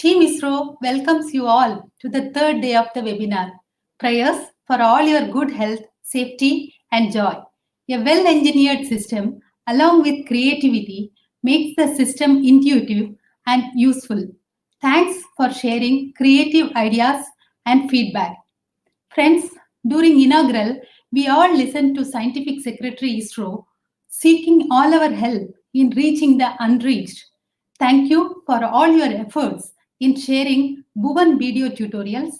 Team ISRO welcomes you all to the third day of the webinar. Prayers for all your good health, safety, and joy. A well-engineered system, along with creativity, makes the system intuitive and useful. Thanks for sharing creative ideas and feedback. Friends, during inaugural, we all listened to Scientific Secretary ISRO seeking all our help in reaching the unreached. Thank you for all your efforts in sharing Bhuvan video tutorials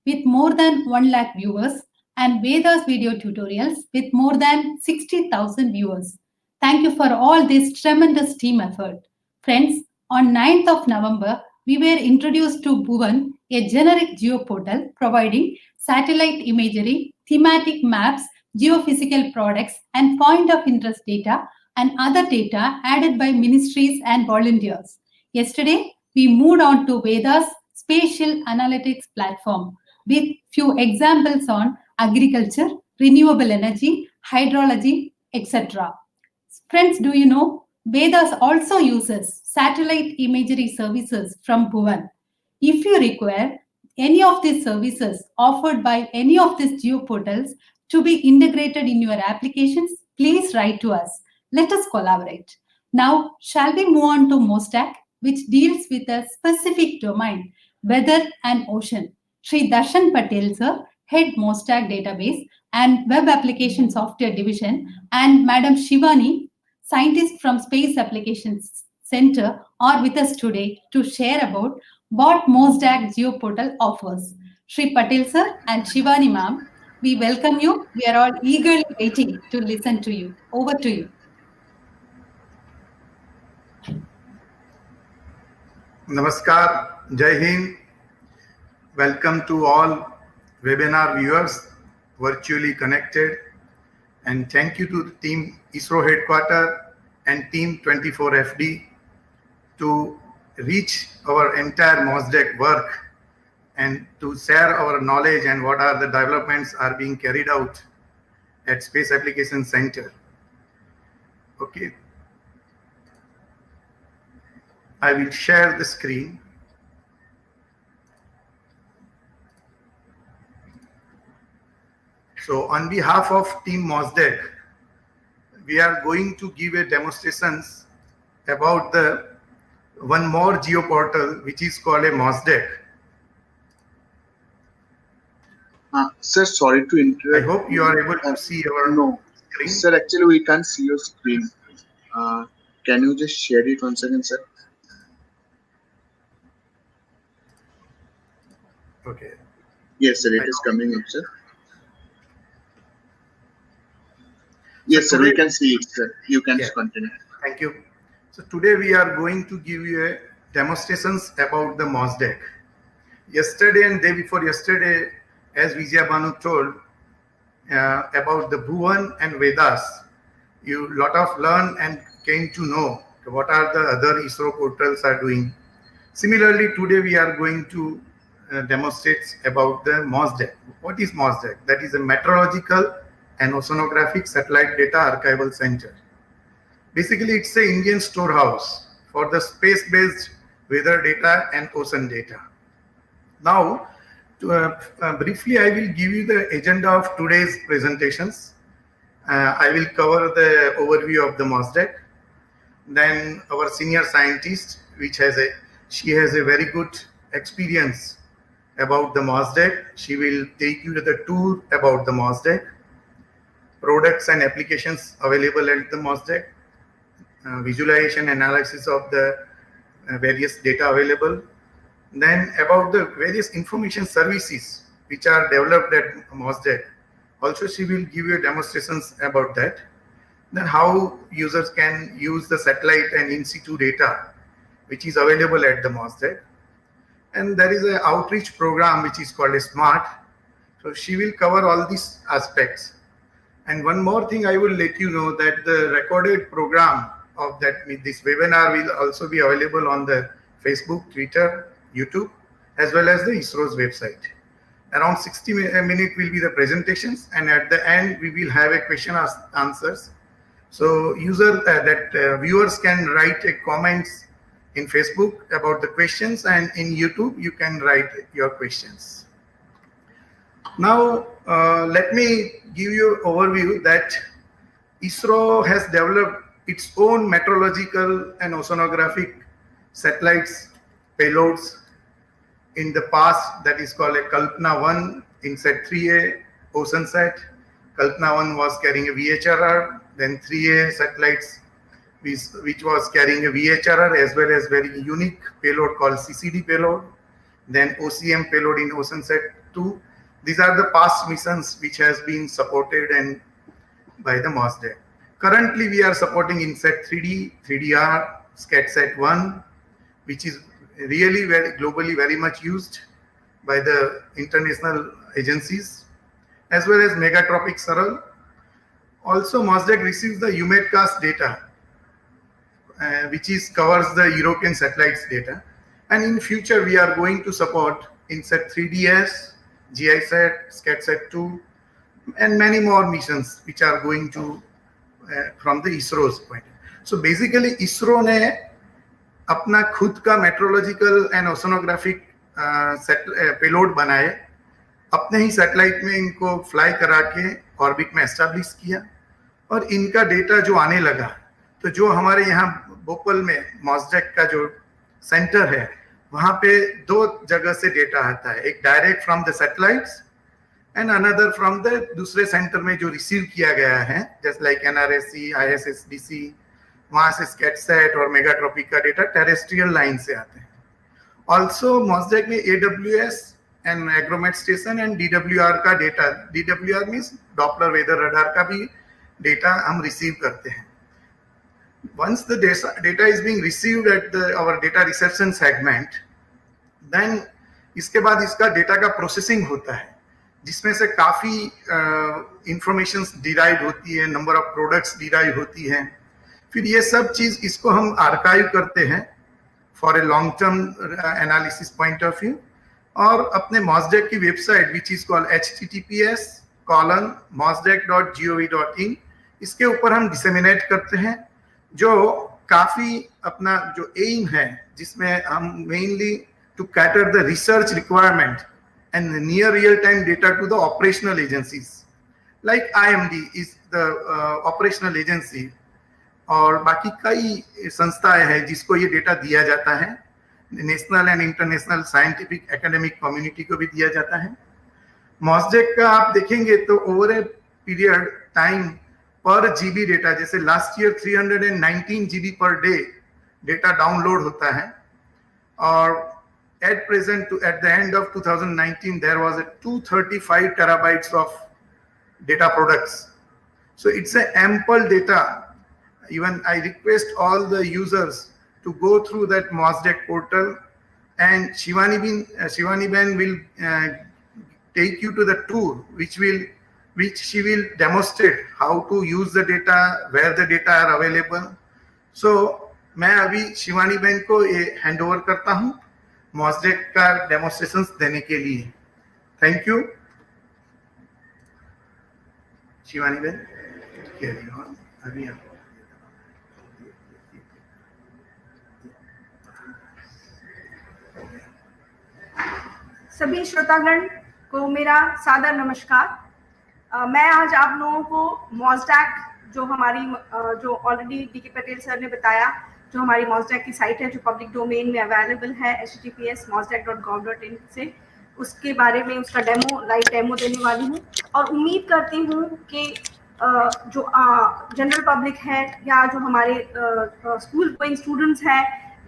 with more than 1 lakh viewers and Vedas video tutorials with more than 60,000 viewers. Thank you for all this tremendous team effort. Friends, on 9th of November, we were introduced to Bhuvan, a generic geoportal providing satellite imagery, thematic maps, geophysical products, and point of interest data and other data added by ministries and volunteers. Yesterday, we moved on to Veda's spatial analytics platform with few examples on agriculture, renewable energy, hydrology, etc. Friends, do you know Vedas also uses satellite imagery services from Bhuvan? If you require any of these services offered by any of these geoportals to be integrated in your applications, please write to us. Let us collaborate. Now, shall we move on to Mostak, which deals with a specific domain, weather and ocean. Sri Darshan Patel, sir, Head Mostak Database and Web Application Software Division, and Madam Shivani, scientist from Space Applications Center, are with us today to share about what Mostak Geoportal offers. Sri Patel, sir, and Shivani, ma'am, we welcome you. We are all eagerly waiting to listen to you. Over to you. Namaskar, Jai Hind. Welcome to all webinar viewers virtually connected, and thank you to the team ISRO headquarters and team 24FD to reach our entire MOSDEC work and to share our knowledge and what are the developments are being carried out at Space Application Center. Okay. I will share the screen. So on behalf of Team MOSDEC, we are going to give a demonstrations about the one more geoportal which is called a MOSDEC. Sir, sorry to interrupt. I hope you are able to see our screen. Sir, actually we can't see your screen. Can you just share it once again, sir? Okay. Yes, sir, it is coming up, sir. Yes, sir, we can see it, sir. You can continue. Thank you. So today we are going to give you a demonstrations about the MOSDEC. Yesterday and day before yesterday, as Vijaya Banu told about the Bhuvan and Vedas, you lot of learn and came to know what are the other ISRO portals are doing. Similarly, today we are going to demonstrate about the MOSDEC. What is MOSDEC? That is a meteorological and oceanographic satellite data archival center. Basically, it's an Indian storehouse for the space-based weather data and ocean data. Now, briefly, I will give you the agenda of today's presentations. I will cover the overview of the MOSDEC. Then our senior scientist, she has a very good experience about the MOSDEC. She will take you to the tour about the MOSDEC, products and applications available at the MOSDEC, visualization analysis of the various data available, then about the various information services which are developed at MOSDEC. Also, she will give you demonstrations about that. Then how users can use the satellite and in situ data which is available at the MOSDEC. And there is an outreach program which is called a SMART. So she will cover all these aspects. And one more thing I will let you know that the recorded program of this webinar will also be available on the Facebook, Twitter, YouTube, as well as the ISRO's website. Around 60 minutes will be the presentations, and at the end we will have a question answers. So viewers can write a comments in Facebook about the questions, and in YouTube you can write your questions. Now let me give you an overview that ISRO has developed its own meteorological and oceanographic satellites payloads in the past. That is called a Kalpana 1 INSAT 3A OceanSat. Kalpana 1 was carrying a VHRR, then 3A satellites which was carrying a VHRR as well as very unique payload called CCD payload, then OCM payload in OceanSat 2. These are the past missions which has been supported and by the MOSDEC. Currently, we are supporting INSAT 3D, 3DR, SCATSAT 1, which is really very globally very much used by the international agencies, as well as Megatropic Saral. Also, MOSDEC receives the EUMETCAST data, which covers the European satellites data. And in future, we are going to support INSAT 3DS, GISAT, SCATSAT 2, and many more missions which are going to from the ISRO's point. So basically, ISRO ने अपना खुद का meteorological and oceanographic payload बनाए, अपने ही satellite में इनको fly करा के ऑर्बिट में एस्टैब्लिश किया, और इनका डेटा जो आने लगा, तो जो हमारे यहाँ भोपाल में मॉसडेक का जो सेंटर है, वहाँ पे दो जगह से डेटा आता है, एक direct from the satellites and another from the दूसरे सेंटर में जो रिसीव किया गया है, जैसे लाइक NRSC, ISSDC, वहाँ से स्कैटसैट और मेगाट्रॉपिक का डेटा टेरेस्ट्रियल लाइन से आते हैं. ऑल्सो मॉसडेक में AWS and agromet station and DWR का data, DWR means Doppler weather radar का भी डेटा हम रिसीव करते हैं. Once the data is being received at our data reception segment, then इसके बाद इसका डेटा का प्रोसेसिंग होता है, जिसमें से काफी इंफॉर्मेशन डिराइव होती है, नंबर ऑफ प्रोडक्ट्स डिराइव होती हैं. फिर ये सब चीज इसको हम आर्काइव करते हैं for a long term analysis point of view, और अपने मॉसडेक की website which is called https://mosdec.gov.in, इसके ऊपर हम डिसेमिनेट करते हैं, जो काफी अपना जो एम है, जिसमें हम mainly to cater the research requirement and near real-time data to the operational agencies, like IMD is the operational agency, और बाकी कई संस्थाएं हैं जिसको ये डेटा दिया जाता है, national and international scientific academic community को भी दिया जाता है. मॉसडेक का आप देखेंगे तो ओवर ए पीरियड टाइम पर जीबी डेटा, जैसे last year 319 GB per day data download होता है, और at present, at the end of 2019, there was a 235 terabytes of data products. So it's a ample data. Even I request all the users to go through that MOSDEC portal, and Shivani Ben will take you to the tour, which she will demonstrate how to use the data, where the data are available. So मैं अभी Shivani Ben को ये hand over करता हूँ मॉसडेक का demonstrations देने के लिए. Thank you Shivani Ben. अभी आप सभी श्रोतागण को मेरा सादर नमस्कार. मैं आज आप लोगों को मॉसडेक, जो हमारी जो ऑलरेडी DK पटेल सर ने बताया, जो हमारी मॉसडेक की साइट है जो पब्लिक डोमेन में अवेलेबल है https://mosdec.gov.in से, उसके बारे में उसका लाइव डेमो देने वाली हूँ. और उम्मीद करती हूँ कि जो जनरल पब्लिक है, या जो हमारे स्कूल गोइंग स्टूडेंट्स हैं,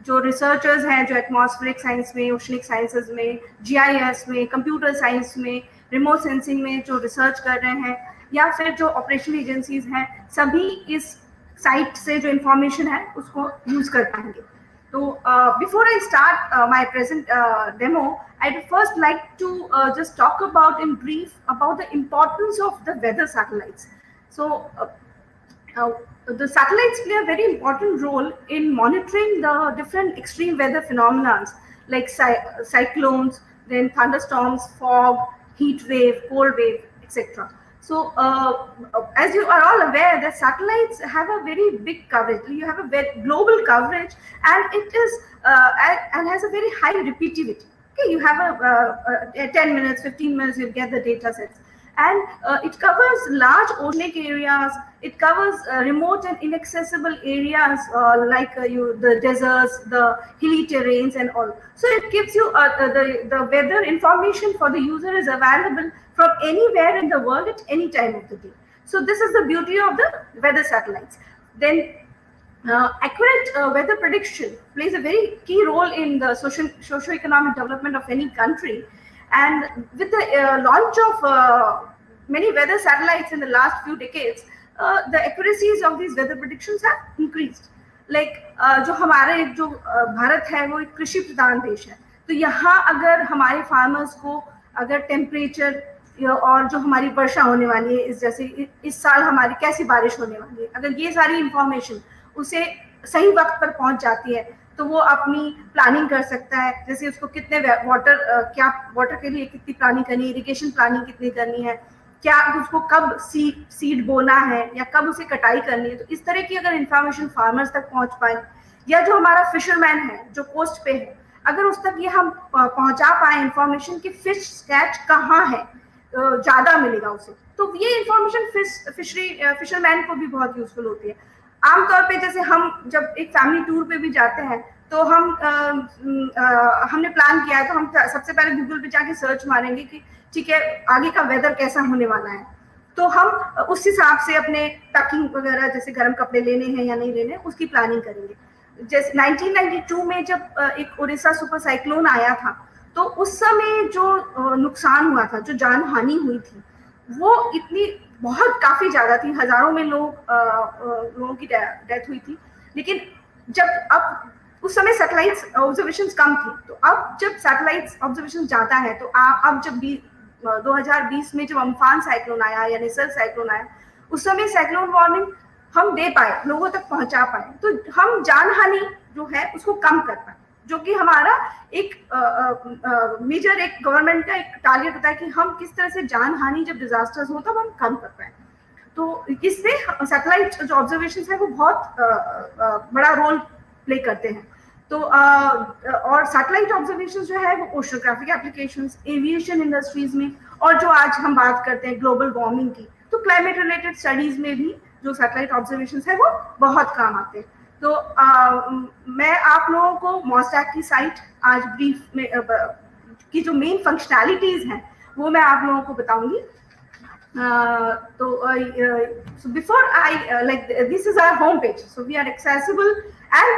जो रिसर्चर्स हैं, जो एटमॉस्फेरिक साइंस में, ओशनिक साइंसेज में, GIS में, कंप्यूटर साइंस में, रिमोट सेंसिंग में जो रिसर्च कर रहे हैं, या फिर जो ऑपरेशनल एजेंसीज हैं, सभी इस साइट से जो इंफॉर्मेशन है उसको यूज कर पाएंगे. तो before I start my present demo, I would first like to just talk about in brief about the importance of the weather satellites. So the satellites play a very important role in monitoring the different extreme weather phenomena like cyclones, then thunderstorms, fog, heat wave, cold wave, etc. So, as you are all aware, that satellites have a very big coverage. You have a very global coverage, and it is and has a very high repeativity. Okay, you have a 10 minutes, 15 minutes, you'll get the data sets, and it covers large oceanic areas. It covers remote and inaccessible areas like the deserts, the hilly terrains, and all. So it gives you the weather information for the user is available from anywhere in the world at any time of the day. So this is the beauty of the weather satellites. Then accurate weather prediction plays a very key role in the socio-economic development of any country. And with the launch of many weather satellites in the last few decades, the accuracies of these weather predictions have increased. Like जो हमारे जो भारत है वो एक कृषि प्रधान देश है, तो यहाँ अगर हमारे फार्मर्स को अगर टेम्परेचर और जो हमारी वर्षा होने वाली है, जैसे इस साल हमारी कैसी बारिश होने वाली है, अगर ये सारी इंफॉर्मेशन उसे सही वक्त पर पहुंच जाती है तो वो अपनी प्लानिंग कर सकता है। जैसे उसको कितने क्या वाटर के लिए कितनी प्लानिंग करनी है, इरिगेशन प्लानिंग कितनी करनी है, क्या उसको कब सीड बोना है या कब उसे कटाई करनी है। तो इस तरह की अगर इंफॉर्मेशन फार्मर्स तक पहुंच पाए, या जो हमारा फिशरमैन है जो कोस्ट पे है, अगर उस तक ये हम पहुंचा पाए इंफॉर्मेशन कि फिश कैच कहाँ है, ज्यादा मिलेगा उसे, तो ये इंफॉर्मेशन फिशरमैन को भी बहुत यूजफुल होती है। आमतौर पे जैसे हम जब एक फैमिली टूर पे भी जाते हैं तो हमने प्लान किया है तो हम सबसे पहले गूगल पे जाके सर्च मारेंगे कि ठीक है आगे का वेदर कैसा होने वाला है, तो हम उस हिसाब से अपने पैकिंग वगैरह जैसे गर्म कपड़े लेने हैं या नहीं लेने उसकी प्लानिंग करेंगे। जैसे 1992 में जब एक उड़ीसा सुपर साइक्लोन आया था तो उस समय जो नुकसान हुआ था, जो जान हानि हुई थी, वो इतनी बहुत काफी ज्यादा थी, हजारों में लोगों की डेथ हुई थी। लेकिन जब अब उस समय सैटेलाइट्स ऑब्जर्वेशंस कम थी, तो अब जब सैटेलाइट्स ऑब्जर्वेशन ज्यादा है तो अब जब 2020 में जब अम्फान साइक्लोन आया या निसर्ग साइक्लोन आया, उस समय साइक्लोन वार्निंग हम दे पाए, लोगों तक पहुंचा पाए, तो हम जान हानि जो है उसको कम कर पाए, जो कि हमारा एक मेजर एक गवर्नमेंट का एक टारगेट होता है कि हम किस तरह से जान हानि जब डिजास्टर्स हो तब हम कम कर पाए। तो इसमें सैटेलाइट जो ऑब्जर्वेशन है वो बहुत बड़ा रोल प्ले करते हैं। तो और सैटेलाइट ऑब्जर्वेशन जो है वो ओशनोग्राफिक एप्लीकेशंस, एविएशन इंडस्ट्रीज में, और जो आज हम बात करते हैं ग्लोबल वार्मिंग की, तो क्लाइमेट रिलेटेड स्टडीज में भी जो सैटेलाइट ऑब्जर्वेशन है वो बहुत काम आते हैं। तो मैं आप लोगों को मॉसडैक की साइट आज ब्रीफ में की जो मेन फंक्शनैलिटीज हैं वो मैं आप लोगों को बताऊंगी। So before this is our home page, so we are accessible, and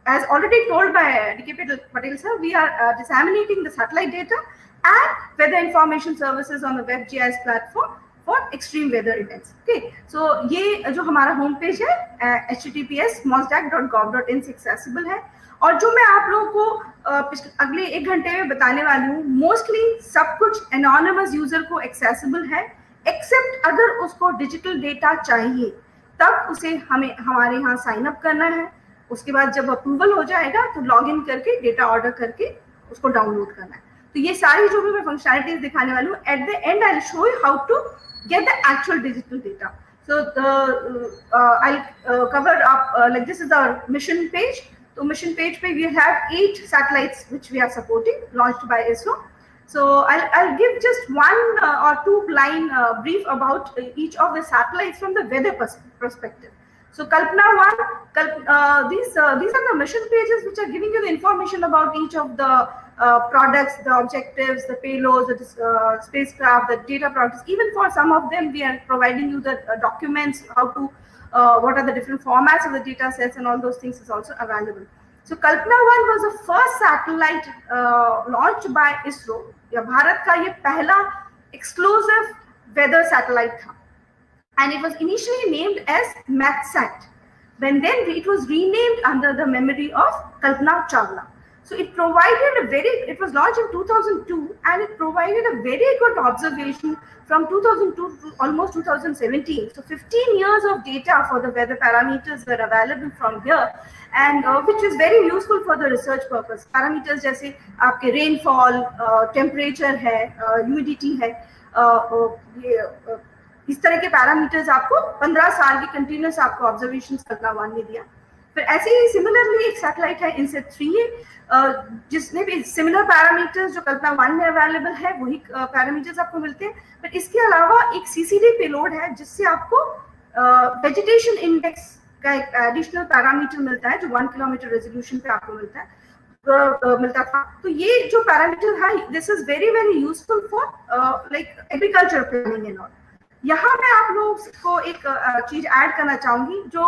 as already told by DK Patel sir, we are disseminating the satellite data and weather information services on the WebGIS platform for extreme weather events. Okay, so ये जो हमारा home page है https://mosdac.gov.in से accessible है, और जो मैं आप लोगों को अगले 1 घंटे में बताने वाली हूँ, मोस्टली सब कुछ एनोनिमस यूजर को एक्सेसिबल है, एक्सेप्ट अगर उसको डिजिटल डेटा चाहिए तब उसे हमें हमारे यहाँ साइन अप करना है। उसके बाद जब अप्रूवल हो जाएगा तो लॉग इन करके डेटा ऑर्डर करके उसको डाउनलोड करना है। तो ये सारी जो भी मैं फंक्शनैलिटीज दिखाने वाली हूँ, at the end I will show you how to get the actual digital data. So I'll cover up like this is our mission page. So mission page पे we have 8 satellites which we are supporting, launched by ISRO. So I'll give just 1 or 2 line brief about each of the satellites from the weather perspective. So Kalpana 1, these are the mission pages which are giving you the information about each of the products, the objectives, the payloads, the spacecraft, the data products. Even for some of them, we are providing you the documents, how to, what are the different formats of the data sets, and all those things is also available. So Kalpana 1 was the first satellite launched by ISRO. या भारत का ये पहला exclusive weather satellite था, and it was initially named as MathSat. Then it was renamed under the memory of Kalpana Chawla. So it was launched in 2002, and it provided a very good observation from 2002 to almost 2017. So 15 years of data for the weather parameters were available from here, and which is very useful for the research purpose. Parameters जैसे आपके rainfall, temperature है, humidity है, ये इस तरह के parameters आपको 15 साल के कंटिन्यूस आपको ऑब्जर्वेशन कल्पना 1 ने दिया। फिर ऐसे ही सिमिलरली एक सैटेलाइट है इनसेट 3A, जिसने भी सिमिलर पैरामीटर्स जो कल्पना 1 में अवेलेबल है वही पैरामीटर्स आपको मिलते हैं। पर इसके अलावा एक CCD पेलोड है जिससे आपको वेजिटेशन इंडेक्स का एक एडिशनल पैरामीटर मिलता है जो 1 किलोमीटर रेजोल्यूशन पे आपको मिलता था। तो ये जो पैरामीटर है this is very very useful for like agriculture planning and all. यहाँ मैं आप लोगों को एक चीज ऐड करना चाहूंगी जो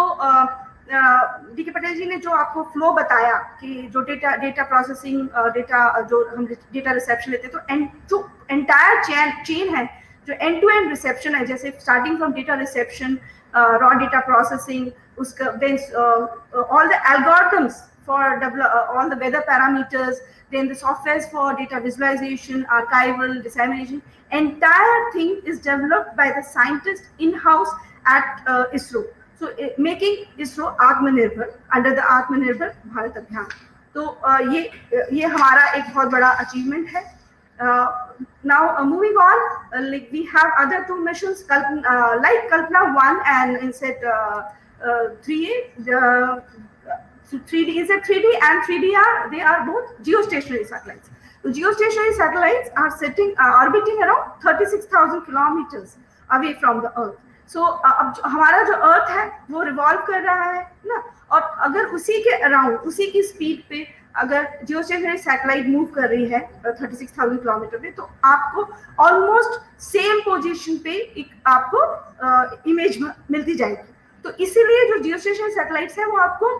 DK पटेल जी ने जो आपको फ्लो बताया कि जो डेटा प्रोसेसिंग डेटा जो हम डेटा रिसेप्शन लेते हैं, तो जो एंटायर चेन है जो एंड टू एंड रिसेप्शन है, जैसे starting from data reception, raw data processing, उसका then all the algorithms for all the weather parameters, then the softwares for data visualization, archival, dissemination, entire thing is developed by the scientists in-house at ISRO. So making ISRO Atmanirbhar under the Atmanirbhar Bharat Abhiyan. तो ये हमारा एक बहुत बड़ा achievement है. Now moving on, like we have other 2 missions like Kalpana 1 and INSET 3A. So 3D is a 3D and 3DR, they are both geostationary satellites. So geostationary satellites are orbiting around 36,000 kilometers away from the Earth. So अब हमारा जो Earth है वो revolve कर रहा है ना, और अगर उसी के अराउंड उसी की स्पीड पे अगर जियोस्टेशनरी सैटेलाइट मूव कर रही है 36,000 किलोमीटर पे, तो आपको ऑलमोस्ट सेम पोजीशन पे एक आपको इमेज मिलती जाएगी। तो इसीलिए जो जियोस्टेशनरी सैटेलाइट्स है वो आपको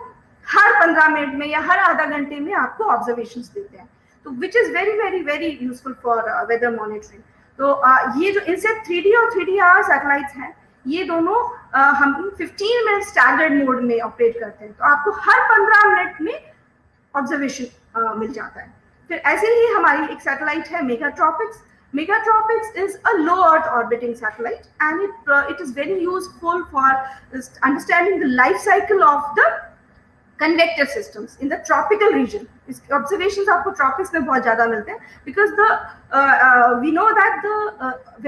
हर 15 मिनट में या हर आधा घंटे में आपको ऑब्जर्वेशंस देते हैं, तो which is very very very useful for weather monitoring. तो ये जो इनसेट 3D और 3DR सैटेलाइट्स हैं ये दोनों हम 15 मिनट स्टैगर्ड मोड में ऑपरेट करते हैं, तो आपको हर 15 मिनट में ऑब्जर्वेशन मिल जाता है। फिर ऐसे ही हमारी एक सैटेलाइट है मेगाट्रॉपिक्स। Megatropics is a low Earth orbiting satellite, and it is very useful for understanding the life cycle of the convective systems in the tropical region. इसके observations आपको tropics में बहुत ज़्यादा मिलते हैं, because we know that the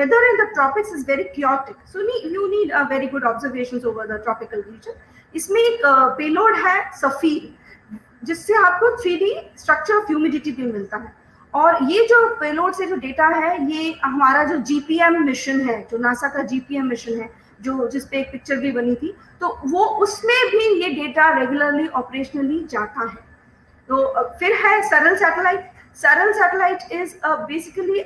weather in the tropics is very chaotic, so you need very good observations over the tropical region. इसमें एक payload है सफीर, जिससे आपको 3D structure of humidity भी मिलता है। और ये जो पेलोड से जो डेटा है ये हमारा जो GPM मिशन है, जो नासा का GPM मिशन है, जो जिसपे एक पिक्चर भी बनी थी, तो वो उसमें भी ये डेटा रेगुलरली ऑपरेशनली जाता है। तो फिर है सरल सैटेलाइट। सरल satellite is basically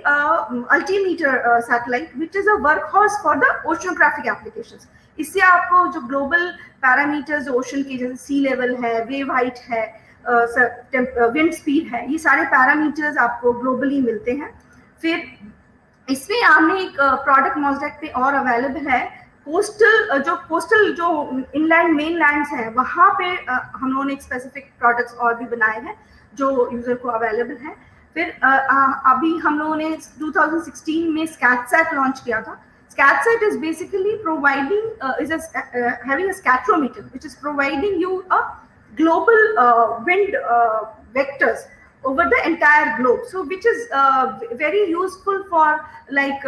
altimeter satellite which is a workhorse for the oceanographic applications. इससे आपको जो ग्लोबल पैरामीटर्स ओशन के, जैसे सी लेवल है, वेव हाइट है, विंड स्पीड है, ये सारे पैरामीटर्स आपको ग्लोबली मिलते हैं। फिर इसमें हमने एक प्रोडक्ट मॉसडेक पे और अवेलेबल है, कोस्टल जो इनलैंड मेन लैंड्स हैं वहाँ पे हम लोगों ने एक स्पेसिफिक प्रोडक्ट्स और भी बनाए हैं जो यूजर को अवेलेबल हैं। फिर अभी हम लोगों ने 2016 में स्कैटसैट लॉन्च किया था। ScatSat is basically providing having a scatometer which is providing you a global wind vectors over the entire globe, so which is very useful for like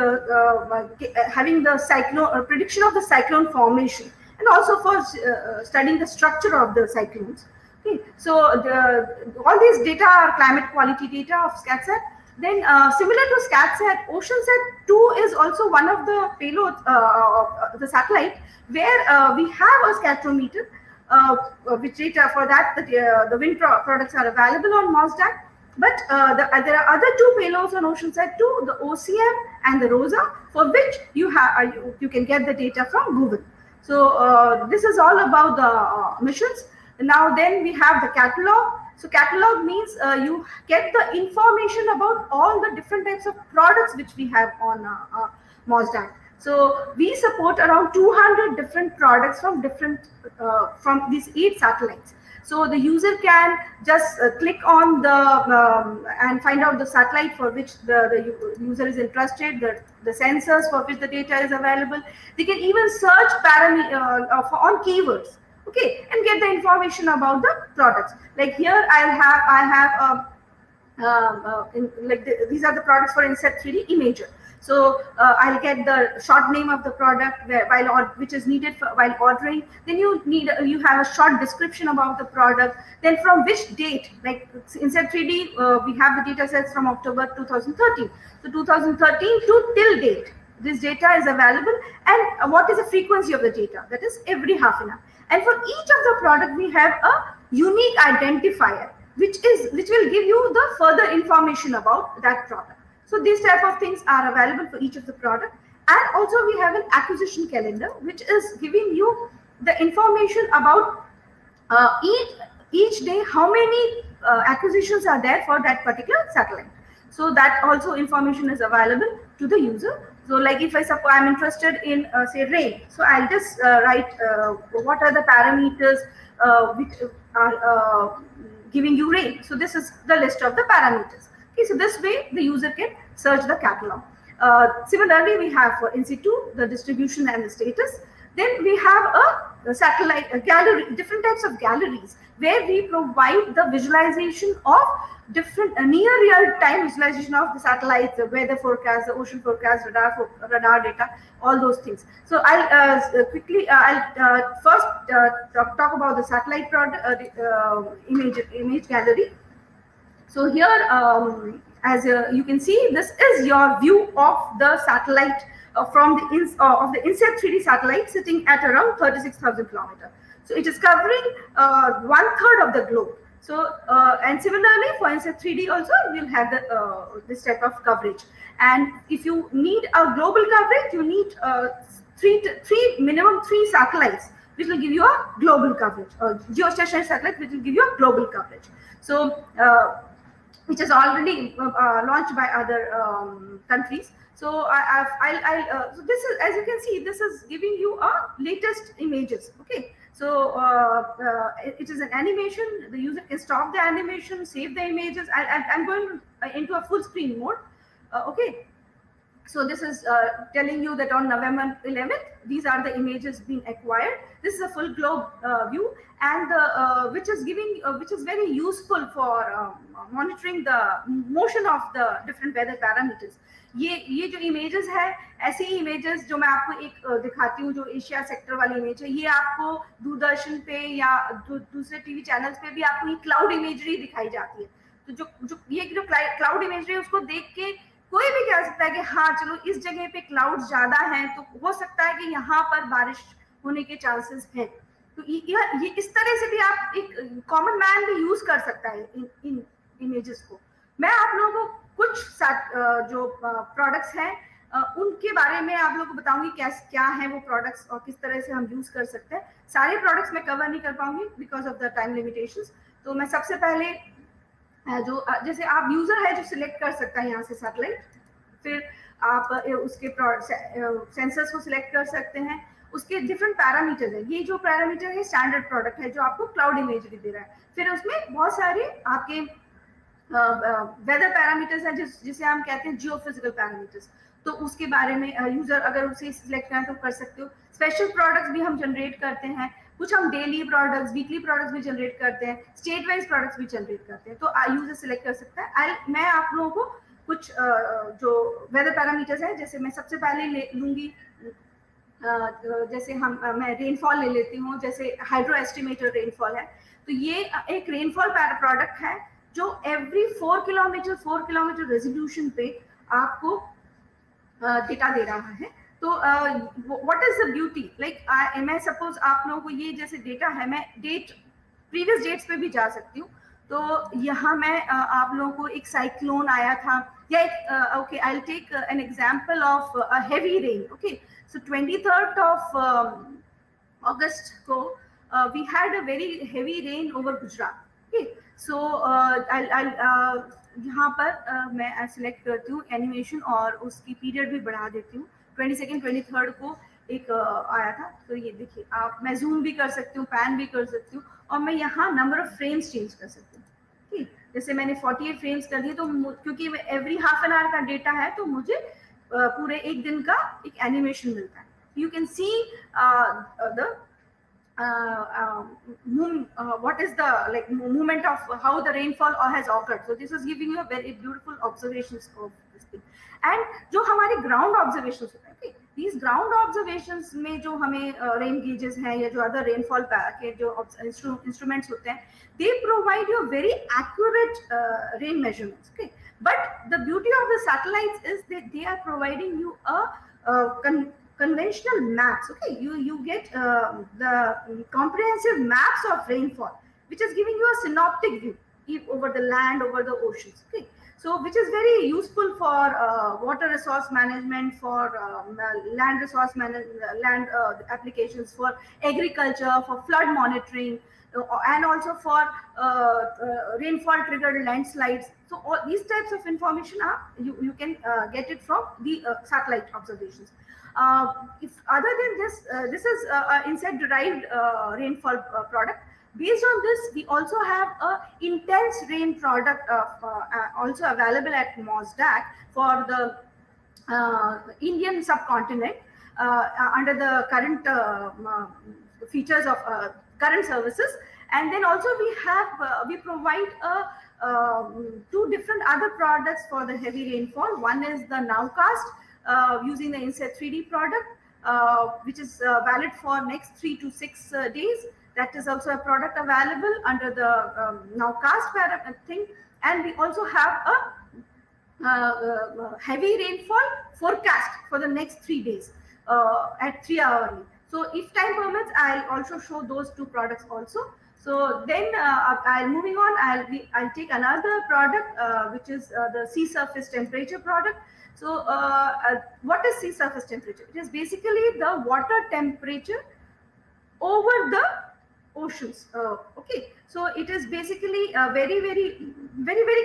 having the cyclone prediction of the cyclone formation, and also for studying the structure of the cyclones. Okay, so all these data are climate quality data of SCATSAT. Then similar to SCATSAT, OceanSat 2 is also one of the payloads of the satellite where we have a scatometer which data for that the wind products are available on MOSDAQ. But there are other 2 payloads on OceanSat 2, the OCM and the ROSA, for which you can get the data from Google. So this is all about the missions. Now then we have the catalog. So catalog means you get the information about all the different types of products which we have on MOSDAQ. So we support around 200 different products from these 8 satellites. So the user can just click on the and find out the satellite for which the user is interested, the sensors for which the data is available. They can even search on keywords, okay, and get the information about the products. Like here I have these are the products for Insert 3D Imager. So I'll get the short name of the product which is needed while ordering. Then you have a short description about the product. Then from which date, like Insert 3D, we have the data sets from October 2013. So 2013 to till date, this data is available. And what is the frequency of the data? That is every half an hour. And for each of the product, we have a unique identifier, which will give you the further information about that product. So these type of things are available for each of the product. And also we have an acquisition calendar, which is giving you the information about each day how many acquisitions are there for that particular satellite. So that also information is available to the user. So like if I'm interested in say rain, so I'll just write what are the parameters which are giving you rain. So this is the list of the parameters. Okay, so this way the user can search the catalog. Similarly, we have for In-situ the distribution and the status. Then we have a satellite gallery, different types of galleries, where we provide the visualization of different near real-time visualization of the satellites, the weather forecast, the ocean forecast, radar data, all those things. So I'll first talk about the satellite image gallery. So here, as you can see, this is your view of the satellite from the Insert 3D satellite sitting at around 36,000 kilometers. So it is covering 1/3 of the globe. So and similarly for Insert 3D also we'll have this type of coverage. And if you need a global coverage, you need minimum three satellites, which will give you a global coverage, or geostationary satellite, which will give you a global coverage. So which is already launched by other countries. So so this is, as you can see, this is giving you latest images. Okay, so it is an animation. The user can stop the animation, save the images. I'm going into a full screen mode. Okay, so this is telling you that on November 11th, these are the images being acquired. This is a full globe view, and which is very useful for monitoring the motion of the different weather parameters. ये जो images है, ऐसे ही images जो मैं आपको एक दिखाती हूँ, जो एशिया सेक्टर वाली इमेज है, ये आपको दूरदर्शन पे या दूसरे टीवी चैनल्स पे भी आपको ये क्लाउड इमेजरी दिखाई जाती है. तो जो क्लाउड इमेजरी है, उसको देख के कोई भी कह सकता है कि हाँ चलो इस जगह पे क्लाउड ज्यादा है, तो हो सकता है कि यहाँ पर बारिश होने के चांसेस हैं. तो ये इस तरह से भी आप एक कॉमन मैन भी यूज कर सकता है इन इमेजेस को. मैं आप लोगों को कुछ जो प्रोडक्ट्स हैं उनके बारे में आप लोगों को बताऊंगी क्या है वो प्रोडक्ट्स और किस तरह से हम यूज कर सकते हैं. सारे प्रोडक्ट्स मैं कवर नहीं कर पाऊंगी because of the time limitations. तो मैं सबसे पहले जो जैसे आप यूजर है जो सिलेक्ट कर सकता है यहाँ से सैटेलाइट, फिर आप उसके सेंसर्स को सिलेक्ट कर सकते हैं. उसके डिफरेंट पैरामीटर्स है. ये जो पैरामीटर है स्टैंडर्ड प्रोडक्ट है जो आपको क्लाउड इमेजरी दे रहा है. फिर उसमें बहुत सारे आपके वेदर पैरामीटर्स है जिसे हम कहते हैं जियोफिजिकल पैरामीटर्स. तो उसके बारे में यूजर अगर उसे सिलेक्ट करें तो कर सकते हो. स्पेशल प्रोडक्ट्स भी हम जनरेट करते हैं, कुछ हम डेली प्रोडक्ट्स, वीकली प्रोडक्ट्स भी जनरेट करते हैं, स्टेट वाइज प्रोडक्ट्स भी जनरेट करते हैं. तो यूजर सिलेक्ट कर सकता है. मैं आप लोगों को कुछ जो वेदर पैरामीटर्स है, जैसे मैं सबसे पहले लूंगी, जैसे मैं रेनफॉल ले लेती हूँ. जैसे हाइड्रो एस्टिमेटर रेनफॉल है, तो ये एक रेनफॉल प्रोडक्ट है जो एवरी 4 किलोमीटर रेजोल्यूशन पे आपको डेटा दे रहा है. तो what is the beauty, like मैं सपोज आप लोगों को ये जैसे डेटा है, मैं प्रीवियस डेट्स पे भी जा सकती हूँ. तो यहाँ मैं आप लोगों को एक साइक्लोन आया था या एक okay, I will take an example of a heavy rain. Okay, so 23rd of August को we had a very heavy rain over Gujarat. Okay, so यहाँ पर मैं सिलेक्ट करती हूँ एनिमेशन और उसकी पीरियड भी बढ़ा देती हूँ. 22nd 23rd को एक आया था. तो ये देखिए, आप मैं जूम भी कर सकती हूँ, पैन भी कर सकती हूँ, और मैं यहाँ नंबर ऑफ फ्रेम्स चेंज कर सकती हूँ. ठीक, जैसे मैंने 48 फ्रेम्स कर दिए, तो क्योंकि एवरी हाफ एन आवर का डेटा है, तो मुझे पूरे एक दिन का एक एनिमेशन मिलता है. You can see the what is the like movement of how the rainfall has occurred. So this is giving you a very beautiful observations of this thing. And जो हमारे ground observations होते हैं, okay, these ground observations में जो हमें rain gauges हैं या जो other rainfall के जो instruments होते हैं, they provide you very accurate rain measurements. Okay, but the beauty of the satellites is that they are providing you a conventional maps. Okay, you get the comprehensive maps of rainfall, which is giving you a synoptic view over the land, over the oceans. Okay, so which is very useful for water resource management, for land resource land applications, for agriculture, for flood monitoring, and also for rainfall triggered landslides. So all these types of information are you can get it from the satellite observations. If other than this, this is insect derived rainfall product. Based on this, we also have a intense rain product also available at MOSDAC for the Indian subcontinent under the current features of current services. And then also we have we provide two different other products for the heavy rainfall. One is the Nowcast using the Inset 3D product, which is valid for next 3 to 6 days. That is also a product available under the Nowcast thing. And we also have a heavy rainfall forecast for the next 3 days at 3 hourly. So if time permits, I'll also show those two products also. So then moving on, I'll take another product which is the sea surface temperature product. So what is sea surface temperature? It is basically the water temperature over the oceans. Okay, so it is basically very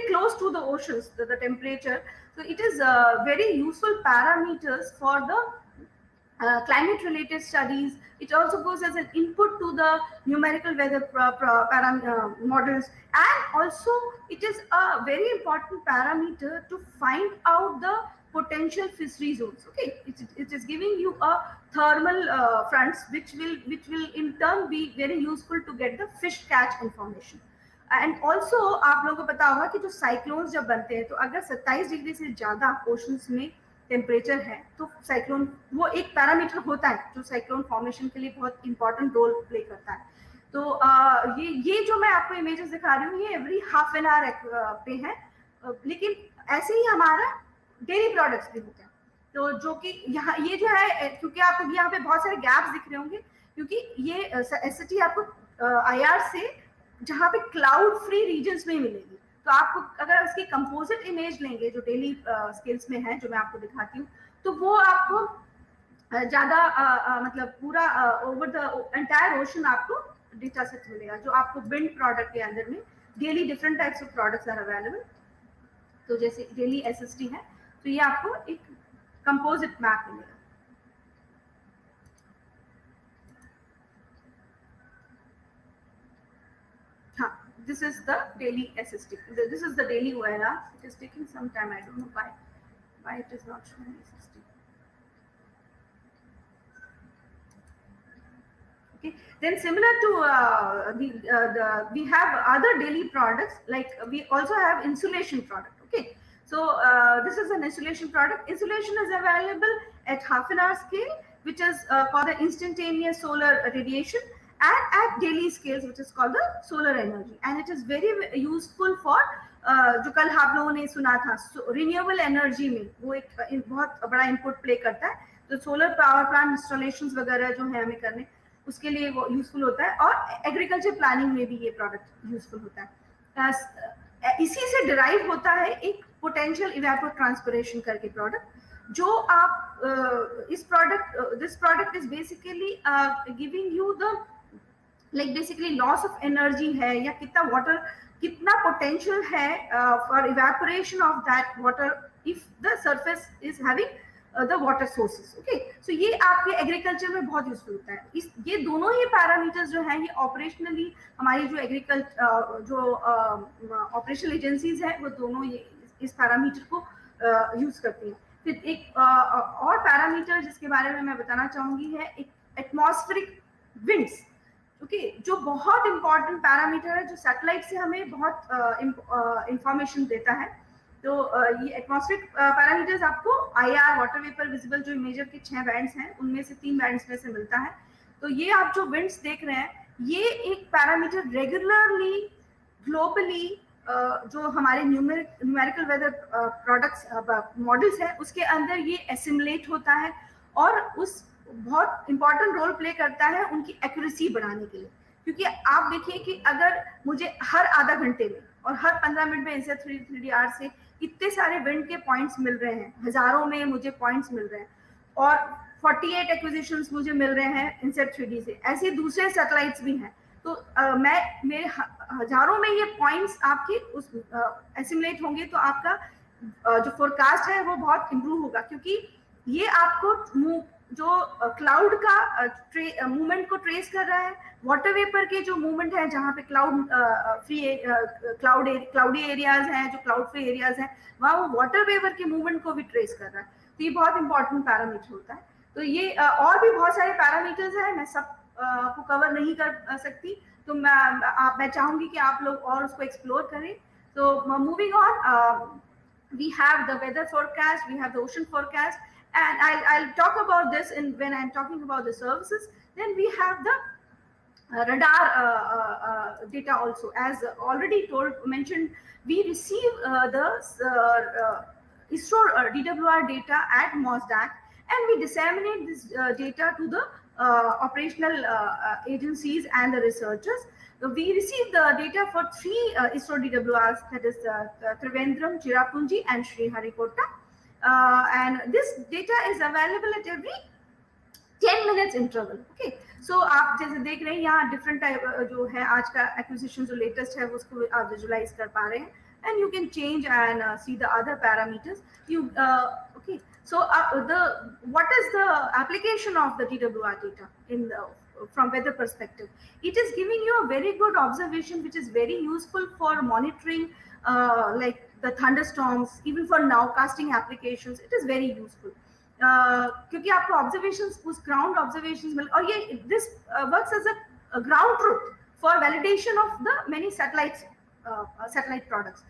close to the oceans, the temperature. So it is very useful parameters for the climate related studies. It also goes as an input to the numerical weather models, and also it is a very important parameter to find out the potential fishery zones. Okay, it is giving you a thermal fronts which will in turn be very useful to get the fish catch information. And also आप लोगों को पता होगा कि जो cyclones जब बनते हैं, तो अगर 27 डिग्री से ज्यादा ओशंस में टेम्परेचर है तो साइक्लोन वो एक पैरामीटर होता है जो साइक्लोन फॉर्मेशन के लिए बहुत इंपॉर्टेंट रोल प्ले करता है. तो ये जो मैं आपको इमेजेस दिखा रही हूँ ये एवरी हाफ एन आवर पे है, लेकिन ऐसे ही हमारा डेयरी प्रोडक्ट्स भी होते हैं. तो जो कि यहाँ ये जो है, क्योंकि आपको यहाँ पे बहुत सारे गैप्स दिख रहे होंगे, क्योंकि ये एसटी आपको IR से जहाँ पे क्लाउड फ्री रीजन्स में मिलेगी. तो आपको अगर उसकी कंपोजिट इमेज लेंगे जो डेली स्केल्स में है, जो मैं आपको दिखाती हूँ, तो वो आपको ज्यादा मतलब पूरा ओवर द एंटायर ओशन आपको डेटा सेट मिलेगा, जो आपको बिल्ड प्रोडक्ट के अंदर में daily different types of products are available. तो जैसे डेली SST है, तो ये आपको एक कंपोजिट मैप मिलेगा. हाँ, this is the daily SST. This is the daily ORR. It is taking some time. I don't know why it is not showing SST. Okay. Then similar to we have other daily products, like we also have insulation product. Okay. So this is an insulation product. Insulation is available at half an hour scale, which is called the instantaneous solar radiation, and at daily scales, which is called the solar energy. And it is very useful for जो कल आप लोगों ने सुना था renewable energy में वो एक बहुत बड़ा इनपुट प्ले करता है. तो सोलर पावर प्लांट इंस्टॉलेशंस वगैरह जो है हमें करने, उसके लिए वो यूजफुल होता है. और एग्रीकल्चर प्लानिंग में भी ये प्रोडक्ट यूजफुल होता है. इसी से डिराइव होता है एक पोटेंशियल इवेपोट्रांसपिरेशन करके प्रोडक्ट, जो आप this product is basically giving you the like basically loss of energy है, या कितना पोटेंशियल है for evaporation of that water if the surface is having the water sources. Okay, so ये आपके agriculture में बहुत यूजफुल होता है. ये दोनों ही पैरामीटर्स जो हैं ये ऑपरेशनली हमारी जो जो ऑपरेशनल एजेंसीज हैं वो दोनों ये इस पैरामीटर को यूज करती हैं. फिर एक और पैरामीटर जिसके बारे में मैं बताना चाहूंगी है एक एटमॉस्फेरिक विंड्स. ओके, जो बहुत इंपॉर्टेंट पैरामीटर है, जो सैटेलाइट से हमें बहुत इंफॉर्मेशन देता है। तो ये एटमॉस्फेरिक पैरामीटर्स आपको IR, वाटर वेपर, विजिबल, जो मेजर के 6 बैंड्स हैं उनमें से 3 बैंड्स में से मिलता है। तो ये आप जो विंड्स देख रहे हैं, ये एक पैरामीटर रेगुलरली ग्लोबली जो हमारे न्यूमेरिकल वेदर प्रोडक्ट्स मॉडल्स है उसके अंदर ये एसिमुलेट होता है और उस बहुत इंपॉर्टेंट रोल प्ले करता है उनकी एक्यूरेसी बढ़ाने के लिए। क्योंकि आप देखिए कि अगर मुझे हर आधा घंटे में और हर 15 मिनट में इनसे 3D से इतने सारे विंड के पॉइंट्स मिल रहे हैं, हजारों में मुझे पॉइंट्स मिल रहे हैं और 48 एक्विजिशंस मुझे मिल रहे हैं इनसेट 3D से, ऐसे दूसरे सैटेलाइट्स भी हैं। तो मेरे हजारों में ये पॉइंट्स आपके उस एसिमुलेट होंगे, तो आपका जो फोरकास्ट है वो बहुत इम्प्रूव होगा। क्योंकि ये आपको जो क्लाउड का मूवमेंट को ट्रेस कर रहा है, वाटर वेपर के जो मूवमेंट है जहाँ पे क्लाउडी एरियाज हैं, जो क्लाउड फ्री एरियाज हैं, वहाँ वो वाटर वेपर के मूवमेंट को भी ट्रेस कर रहा है। तो ये बहुत इंपॉर्टेंट पैरामीटर होता है। तो ये और भी बहुत सारे पैरामीटर्स हैं, मैं सब को कवर नहीं कर सकती, तो मैं चाहूंगी कि आप लोग और उसको एक्सप्लोर करें। तो moving on, we have the weather forecast, we have the ocean forecast, and I'll talk about this when I'm talking about the services. Then we have the radar data also. As already mentioned, we receive the ISRO DWR data at MOSDAC, and we disseminate this data to the operational agencies and the researchers. We received the data for 3 ISRO DWRs, that is Trivandrum, Cherrapunji and Sriharikota. And this data is available at every 10 minutes interval. Okay, so आप जैसे देख रहे हैं यहाँ different type जो है आज का एक्विजिशन जो लेटेस्ट है उसको आप विजुलाइज कर पा रहे हैं, and you can change and see the other parameters. Okay, so what is the application of the DWR data in the from weather perspective? It is giving you a very good observation which is very useful for monitoring like the thunderstorms, even for nowcasting applications. It is very useful क्योंकि आपको observations, उस ground observations मिल, और ये this works as a ground truth for validation of the many satellite products.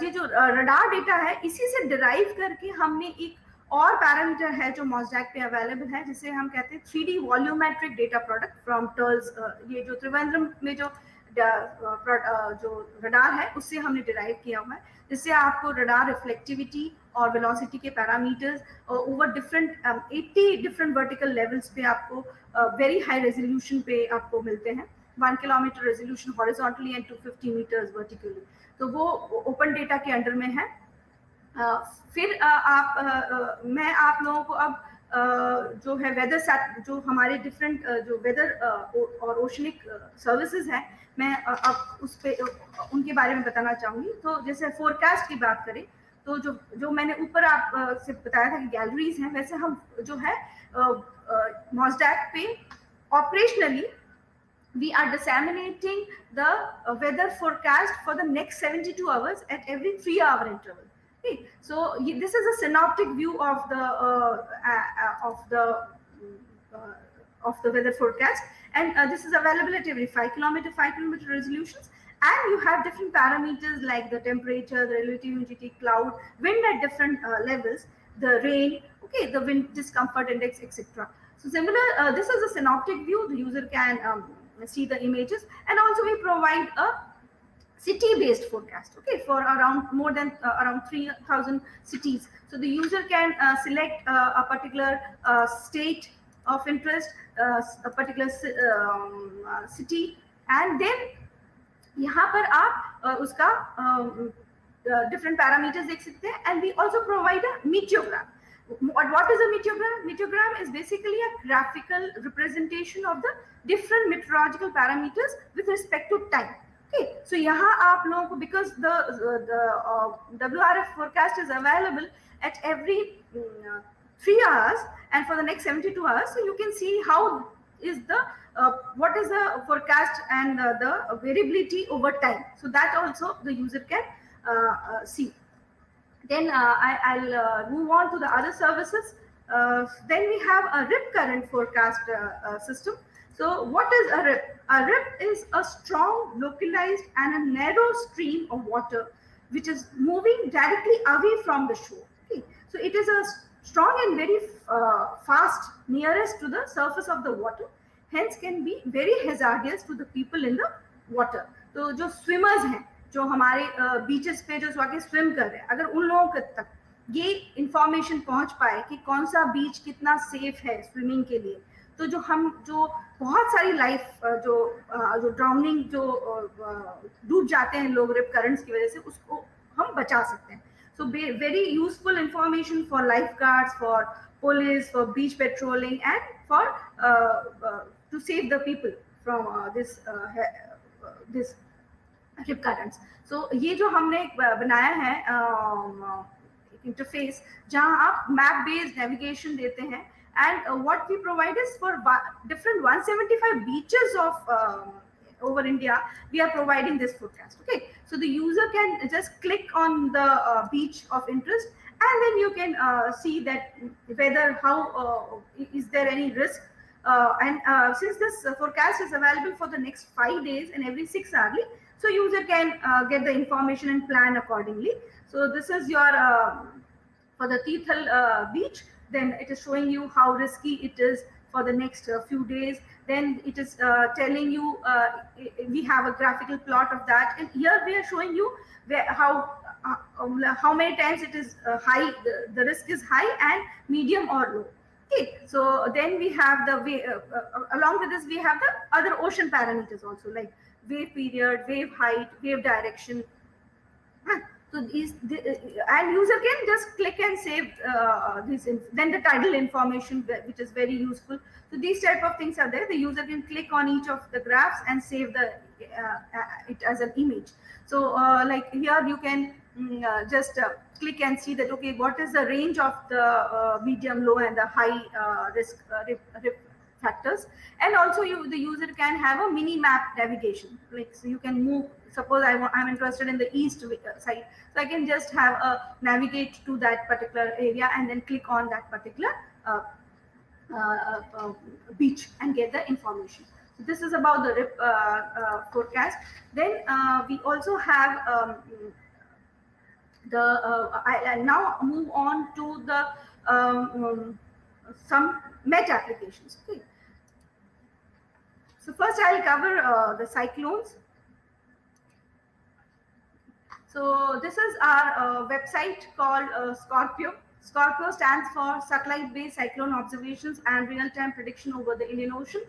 ये जो radar data है इसी से डिराइव करके हमने एक और पैरामीटर है जो मॉसडैक पे अवेलेबल है, जिसे हम कहते हैं 3D volumetric data product from TERLS. ये जो त्रिवेंद्रम में जो रडार है उससे हमने डिराइव किया हुआ है, जिससे आपको रडार रिफ्लेक्टिविटी और वेलोसिटी के parameters over different 80 different vertical levels पे आपको वेरी हाई रेजोल्यूशन पे आपको मिलते हैं। 1 kilometre resolution horizontally and 250 metres vertically, तो वो ओपन डेटा के अंडर में है। फिर मैं आप लोगों को अब जो है वेदर सेट, जो हमारे डिफरेंट जो वेदर और ओशनिक सर्विसेज हैं, मैं अब उस पे उनके बारे में बताना चाहूँगी। तो जैसे फोरकास्ट की बात करें तो जो मैंने ऊपर आप से बताया था कि गैलरीज हैं, वैसे हम जो है मॉसडैक पे operationally we are disseminating the weather forecast for the next 72 hours at every 3-hour interval. Okay, so this is a synoptic view of the weather forecast, and this is available at every 5 kilometer resolutions, and you have different parameters like the temperature, the relative humidity, cloud, wind at different levels, the rain, okay, the wind discomfort index, etc. So similar, this is a synoptic view. The user can see the images, and also we provide a city-based forecast, okay, for around more than around 3,000 cities. So the user can select a particular state of interest, a particular city, and then यहाँ पर आप उसका different parameters देख सकते हैं, and we also provide a meteogram. What is a meteogram? Meteogram is basically a graphical representation of the different meteorological parameters with respect to time. Okay, so यहाँ आप लोगों को, because the WRF forecast is available at every 3 hours and for the next 72 hours, so you can see how is the what is the forecast and the variability over time. So that also the user can see. Then I'll move on to the other services. Then we have a rip current forecast system. So what is a rip? A rip is a strong, localized and a narrow stream of water which is moving directly away from the shore. Okay, so it is a strong and very fast nearest to the surface of the water, hence can be very hazardous to the people in the water. तो जो swimmers हैं, जो हमारे beaches पे जो जाके swim कर रहे हैं, अगर उन लोगों तक ये इंफॉर्मेशन पहुंच पाए कि कौन सा बीच कितना सेफ है स्विमिंग के लिए, तो जो बहुत सारी लाइफ जो ड्राउनिंग जो डूब जाते हैं लोग रिप करंट्स की वजह से, उसको हम बचा सकते हैं. So very useful information for lifeguards, for police, for beach patrolling, and for to save the people from this rip currents. So ये जो हमने बनाया है इंटरफेस जहां आप मैप बेस्ड नेविगेशन देते हैं, and what we provide is for different 175 beaches of over India, we are providing this forecast. Okay, so the user can just click on the beach of interest, and then you can see that whether is there any risk, and since this forecast is available for the next 5 days and every 6 hourly, so user can get the information and plan accordingly. So this is your for the Teethal beach, then it is showing you how risky it is for the next few days. Then it is telling you, we have a graphical plot of that, and here we are showing you how many times it is high, the risk is high and medium or low. Okay, so then we have the along with this we have the other ocean parameters also, like wave period, wave height, wave direction. So and user can just click and save then the tidal information, which is very useful. So these type of things are there. The user can click on each of the graphs and save it as an image. So like here you can just click and see that, okay, what is the range of the medium, low and the high risk rip factors. And also the user can have a mini map navigation, like so you can move. Suppose I'm interested in the east side, so I can just have a navigate to that particular area and then click on that particular beach and get the information. So this is about the RIP forecast. Then we also have I'll now move on to the some Met applications. Okay. So first I'll cover the cyclones. So this is our website called Scorpio. Scorpio stands for Satellite-Based Cyclone Observations and Real-Time Prediction over the Indian Ocean.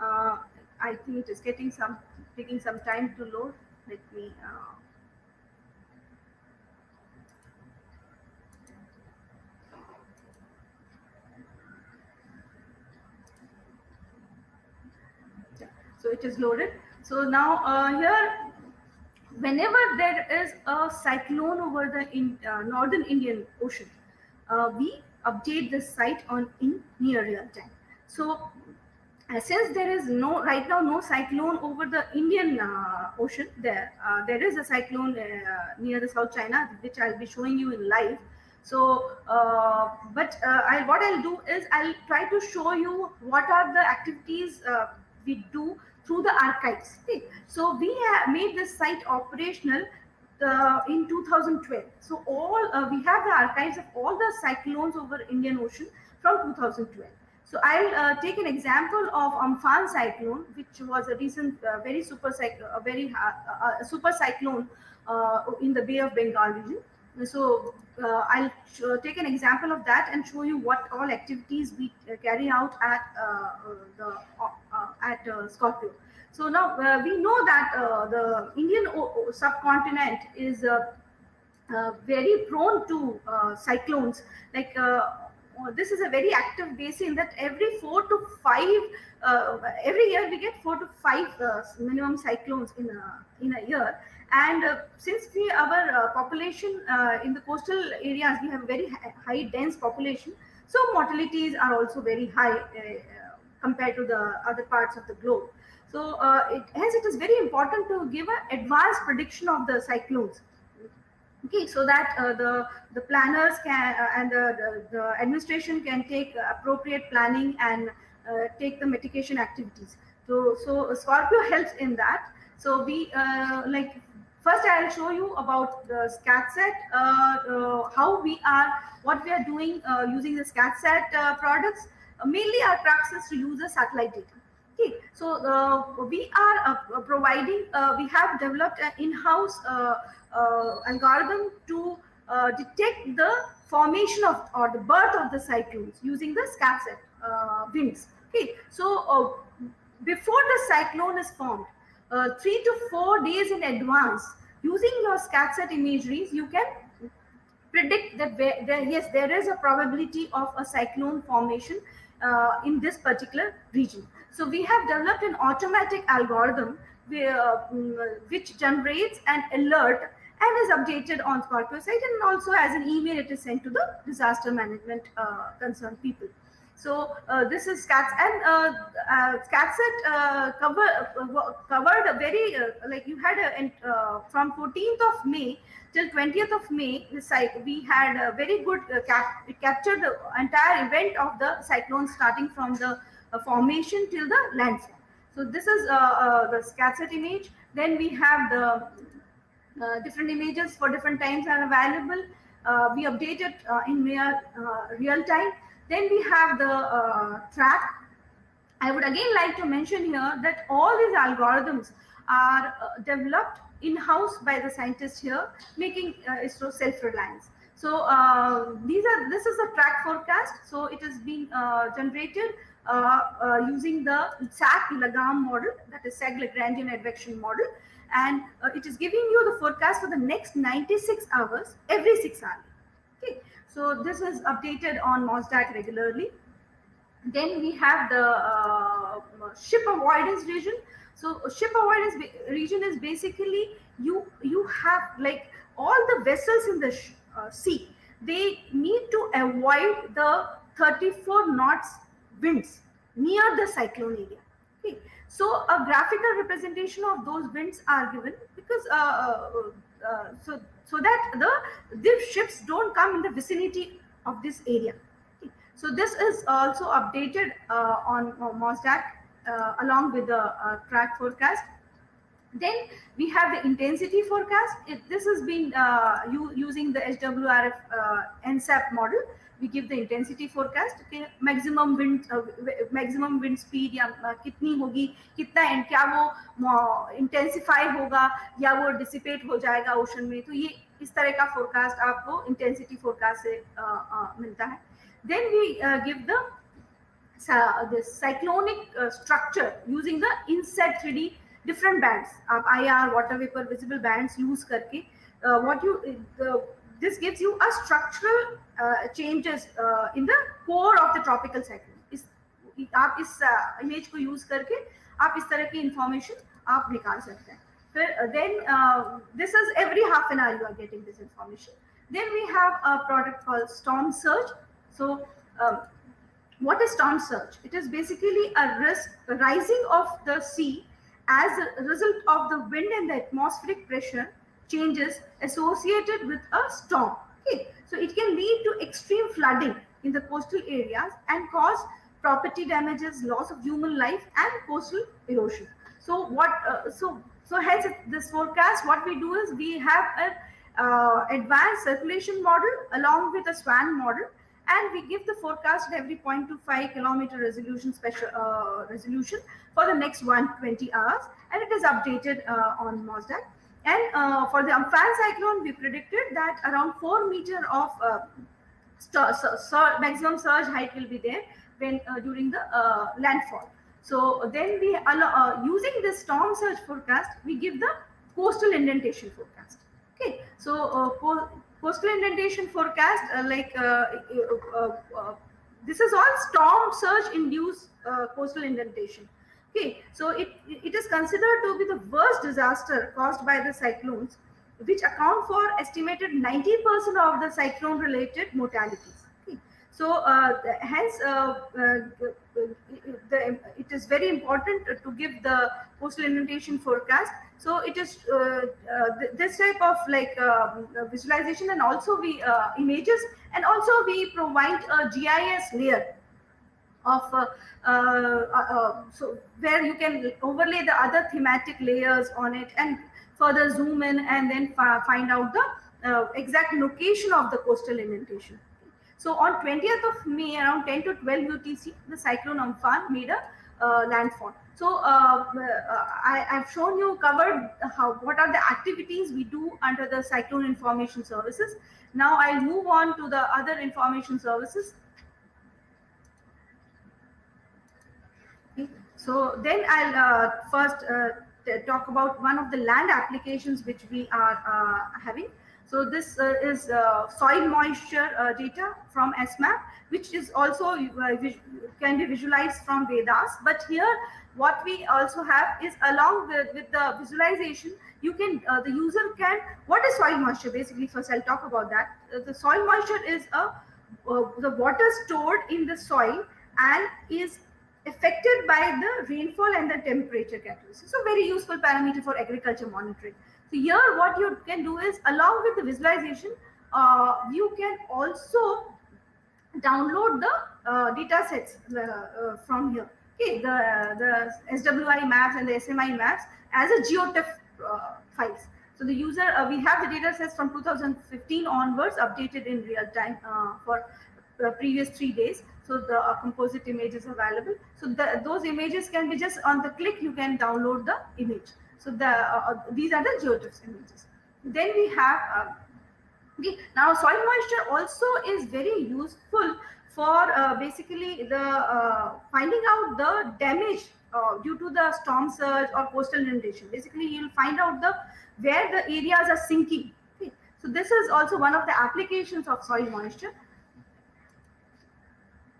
I think it is taking some time to load. Let me. So it is loaded. So now here, whenever there is a cyclone over the northern Indian Ocean, we update the site in near real time. So since there is right now no cyclone over the Indian Ocean, there is a cyclone near the South China, which I'll be showing you in live. So what I'll do is I'll try to show you what are the activities we do through the archives. Okay, so we have made this site operational in 2012. So we have the archives of all the cyclones over Indian Ocean from 2012. So I'll take an example of Amphan cyclone, which was a recent very super cyclone in the Bay of Bengal region. So I'll take an example of that and show you what all activities we carry out at Scorpio. So now we know that the Indian subcontinent is very prone to cyclones. Like this is a very active basin that every 4 to 5 every year we get 4 to 5 minimum cyclones in a year. And since our population in the coastal areas, we have very high dense population, so mortalities are also very high compared to the other parts of the globe. So hence it is very important to give an advanced prediction of the cyclones. Okay, so that the planners can and the administration can take appropriate planning and take the mitigation activities. So Scorpio helps in that. So we first I'll show you about the SCATSAT, what we are doing using the SCATSAT products. Mainly our crux is to use the satellite data. Okay, so we are providing, we have developed an in-house algorithm to detect the formation of or the birth of the cyclones using the SCATSAT winds. Okay, so before the cyclone is formed, 3 to 4 days in advance, using your SCATSAT imageries, you can predict that there is a probability of a cyclone formation in this particular region. So we have developed an automatic algorithm which generates an alert and is updated on Scorpio site, and also as an email it is sent to the disaster management concerned people. So this is SCATS, and SCATSAT covered a very you had from 14th of May till 20th of May. This site we had a very good it captured the entire event of the cyclone, starting from the formation till the landfall. So this is the SCATSAT image. Then we have the different images for different times are available. We update it in real time. Then we have the track. I would again like to mention here that all these algorithms are developed in-house by the scientists here, making ISRO self-reliance. So this is the track forecast. So it has been generated using the SAC-LAGAM model, that is Seg-Lagrangian advection model, and it is giving you the forecast for the next 96 hours every 6 hours. Okay, so this is updated on MOSDAQ regularly. Then we have the ship avoidance region. So ship avoidance region is basically you have like all the vessels in the sea, they need to avoid the 34 knots winds near the cyclone area. Okay, so a graphical representation of those winds are given because so that the ships don't come in the vicinity of this area. Okay. So this is also updated on MOSDAQ along with the track forecast. Then we have the intensity forecast. This has been using the HWRF NSAP model. We give the intensity forecast. Okay, maximum wind speed या कितनी होगी, कितना क्या वो intensify होगा या वो dissipate हो जाएगा ocean में. तो ये इस तरह का forecast आपको intensity forecast से मिलता है. Then we give the cyclonic structure using the INSAT 3D different bands. आप IR, water vapor, visible bands use करके this gives you a structural changes in the core of the tropical cyclone. आप इस image को use करके आप इस तरह की information आप निकाल सकते हैं. Then this is every half an hour you are getting this information. Then we have a product called Storm Surge. So what is storm surge? It is basically a rising of the sea as a result of the wind and the atmospheric pressure changes associated with a storm. Okay, so it can lead to extreme flooding in the coastal areas and cause property damages, loss of human life, and coastal erosion. So so hence this forecast, what we do is we have an advanced circulation model along with a SWAN model, and we give the forecast at every 0.25 kilometer resolution resolution for the next 120 hours, and it is updated on MOSDAQ. And for the Amphan cyclone, we predicted that around 4 meters of maximum surge height will be there when during the landfall. So then we using this storm surge forecast, we give the coastal indentation forecast. Okay, so coastal indentation forecast this is all storm surge induced coastal indentation. Okay, so it is considered to be the worst disaster caused by the cyclones, which account for estimated 90% of the cyclone related mortalities. Okay, so hence it is very important to give the coastal indentation forecast. So it is this type of visualization, and also we images, and also we provide a GIS layer of so where you can overlay the other thematic layers on it and further zoom in and then find out the exact location of the coastal indentation. So on 20th of May around 10 to 12 UTC, the cyclone Amphan made a landfall. So I've shown you covered what are the activities we do under the cyclone information services. Now I'll move on to the other information services. So then I'll first talk about one of the land applications which we are having. So this is soil moisture data from SMAP, which is also can be visualized from Vedas. But here, what we also have is along with the visualization, you can the user can. What is soil moisture? Basically, first I'll talk about that. The soil moisture is the water stored in the soil and is affected by the rainfall and the temperature characteristics. So very useful parameter for agriculture monitoring. So here what you can do is, along with the visualization, you can also download the data sets from here. Okay, the SWI maps and the SMI maps as a GeoTIFF files. So the user, we have the data sets from 2015 onwards, updated in real time for the previous 3 days. So the composite image is available. So those images can be just on the click, you can download the image. So these are the GeoTIFF images. Then we have okay, now soil moisture also is very useful for basically the finding out the damage due to the storm surge or coastal inundation. Basically, you'll find out where the areas are sinking. Okay. So this is also one of the applications of soil moisture.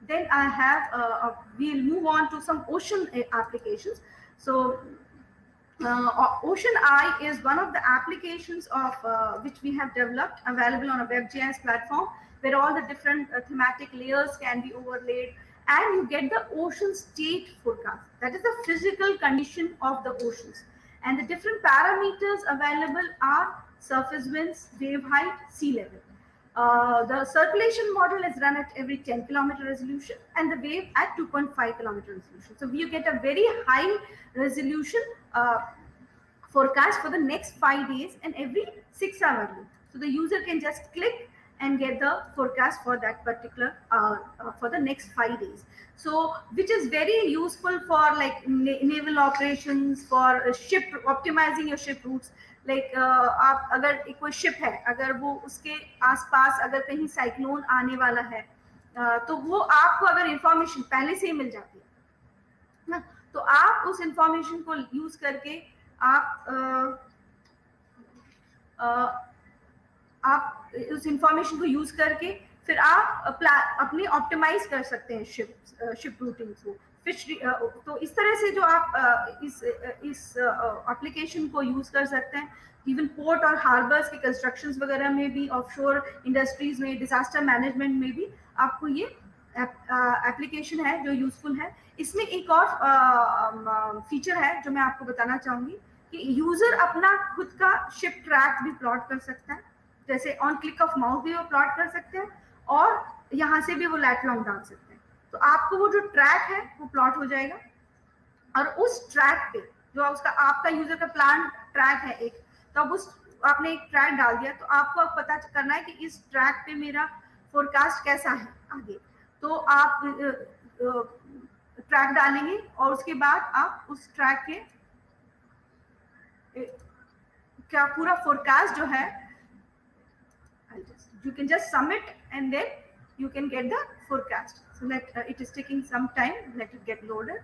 Then I have, we'll move on to some ocean applications. So Ocean Eye is one of the applications of which we have developed, available on a WebGIS platform, where all the different thematic layers can be overlaid, and you get the ocean state forecast. That is the physical condition of the oceans. And the different parameters available are surface winds, wave height, sea level. The circulation model is run at every 10 kilometer resolution and the wave at 2.5 kilometer resolution. So you get a very high resolution forecast for the next 5 days and every 6 hours. So the user can just click and get the forecast for that particular for the next 5 days. So which is very useful for like naval operations, for ship optimizing your ship routes. Like आप अगर कोई ship है, अगर वो उसके आसपास अगर कहीं साइक्लोन आने वाला है तो वो आपको अगर इंफॉर्मेशन पहले से ही मिल जाती है ना, तो आप उस इंफॉर्मेशन को यूज करके आप उस इंफॉर्मेशन को यूज करके फिर आप अपने ऑप्टिमाइज कर सकते हैं शिप रूटिंग को। तो इस तरह से जो आप इस एप्लीकेशन को यूज कर सकते हैं, इवन पोर्ट और हार्बर्स के कंस्ट्रक्शंस वगैरह में भी, ऑफशोर इंडस्ट्रीज में, डिजास्टर मैनेजमेंट में भी आपको ये एप्लीकेशन है जो यूजफुल है। इसमें एक और फीचर है जो मैं आपको बताना चाहूंगी कि यूजर अपना खुद का शिप ट्रैक भी प्लॉट कर सकता है, जैसे ऑन क्लिक ऑफ माउस भी वो प्लॉट कर सकते हैं और यहाँ से भी वो लैट लॉन्ग डाल सकते हैं। तो आपको वो जो ट्रैक है वो प्लॉट हो जाएगा और उस ट्रैक पे जो उसका आपका यूजर का प्लान ट्रैक है एक, तो अब उस आपने एक ट्रैक डाल दिया तो आपको अब पता करना है कि इस ट्रैक पे मेरा फोरकास्ट कैसा है आगे। तो आप ट्रैक डालेंगे और उसके बाद आप उस ट्रैक के क्या पूरा फोरकास्ट जो है you can just submit and then you can get the forecast. So let it is taking some time, let it get loaded.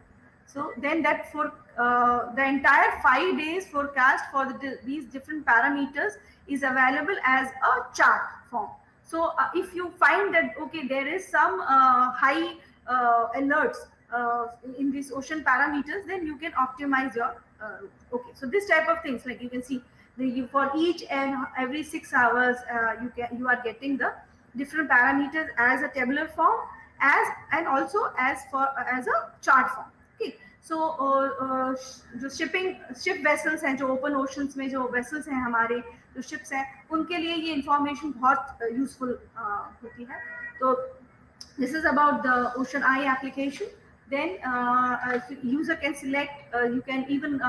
So then that for the entire 5 days forecast for these different parameters is available as a chart form. So if you find that okay, there is some high alerts in these ocean parameters, then you can optimize your okay. So this type of things, like you can see for each and every 6 hours you are getting the different parameters as a tabular form and also as a chart form. Okay, so जो ship vessels हैं, जो open oceans में जो vessels हैं, हमारे जो ships हैं, उनके लिए ये information बहुत useful होती है। तो This is about the Ocean Eye application. Then user can select, you can even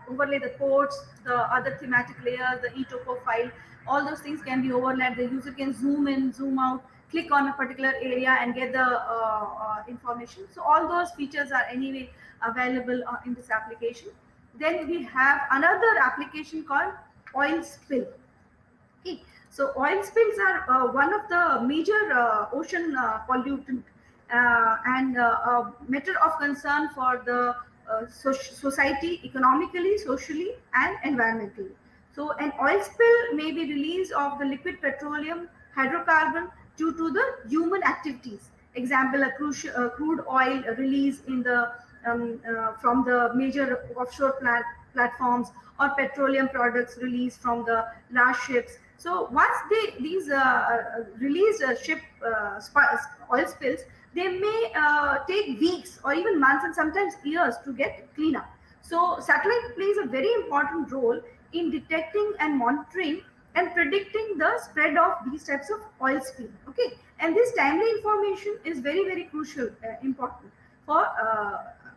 overlay the codes, the other thematic layers, the eTopo file, all those things can be overlaid. The user can zoom in, zoom out, click on a particular area and get the information. So all those features are anyway available in this application. Then we have another application called Oil Spill. Okay, so oil spills are one of the major ocean pollutant and a matter of concern for the society, economically, socially, and environmentally. So, an oil spill may be release of the liquid petroleum, hydrocarbon due to the human activities. Example: a crude oil release in the from the major offshore platforms, or petroleum products released from the large ships. So once these released ship oil spills, they may take weeks or even months and sometimes years to get clean up. So satellite plays a very important role in detecting and monitoring and predicting the spread of these types of oil spill. Okay, and this timely information is very crucial, important for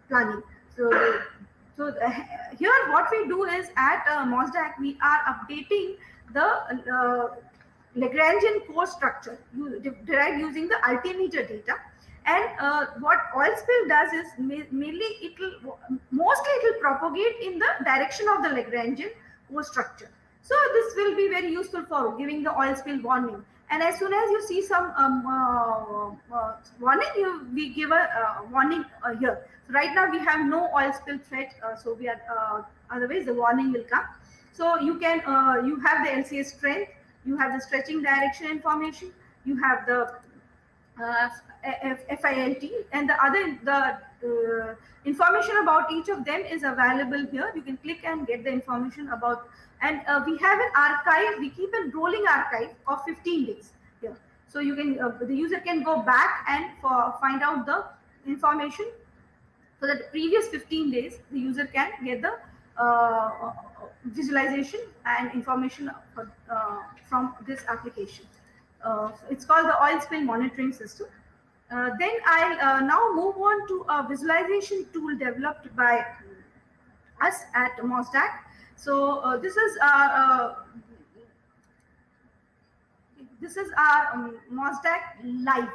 planning. So here what we do is at Mosdaq we are updating the Lagrangian core structure derived using the altimeter data. And what oil spill does is mainly mostly it will propagate in the direction of the Lagrangian core structure. So this will be very useful for giving the oil spill warning. And as soon as you see some warning, we give a warning here. So right now we have no oil spill threat, so we are otherwise the warning will come. So you can you have the LCA strength, you have the stretching direction information, you have the FILT, and the information about each of them is available here. You can click and get the information about, and we have an archive. We keep a rolling archive of 15 days here, so you can the user can go back and find out the information for the previous 15 days. The user can get the visualization and information from this application. It's called the oil spill monitoring system. Then I'll now move on to a visualization tool developed by us at Mosdaq. So this is our Mosdaq Live.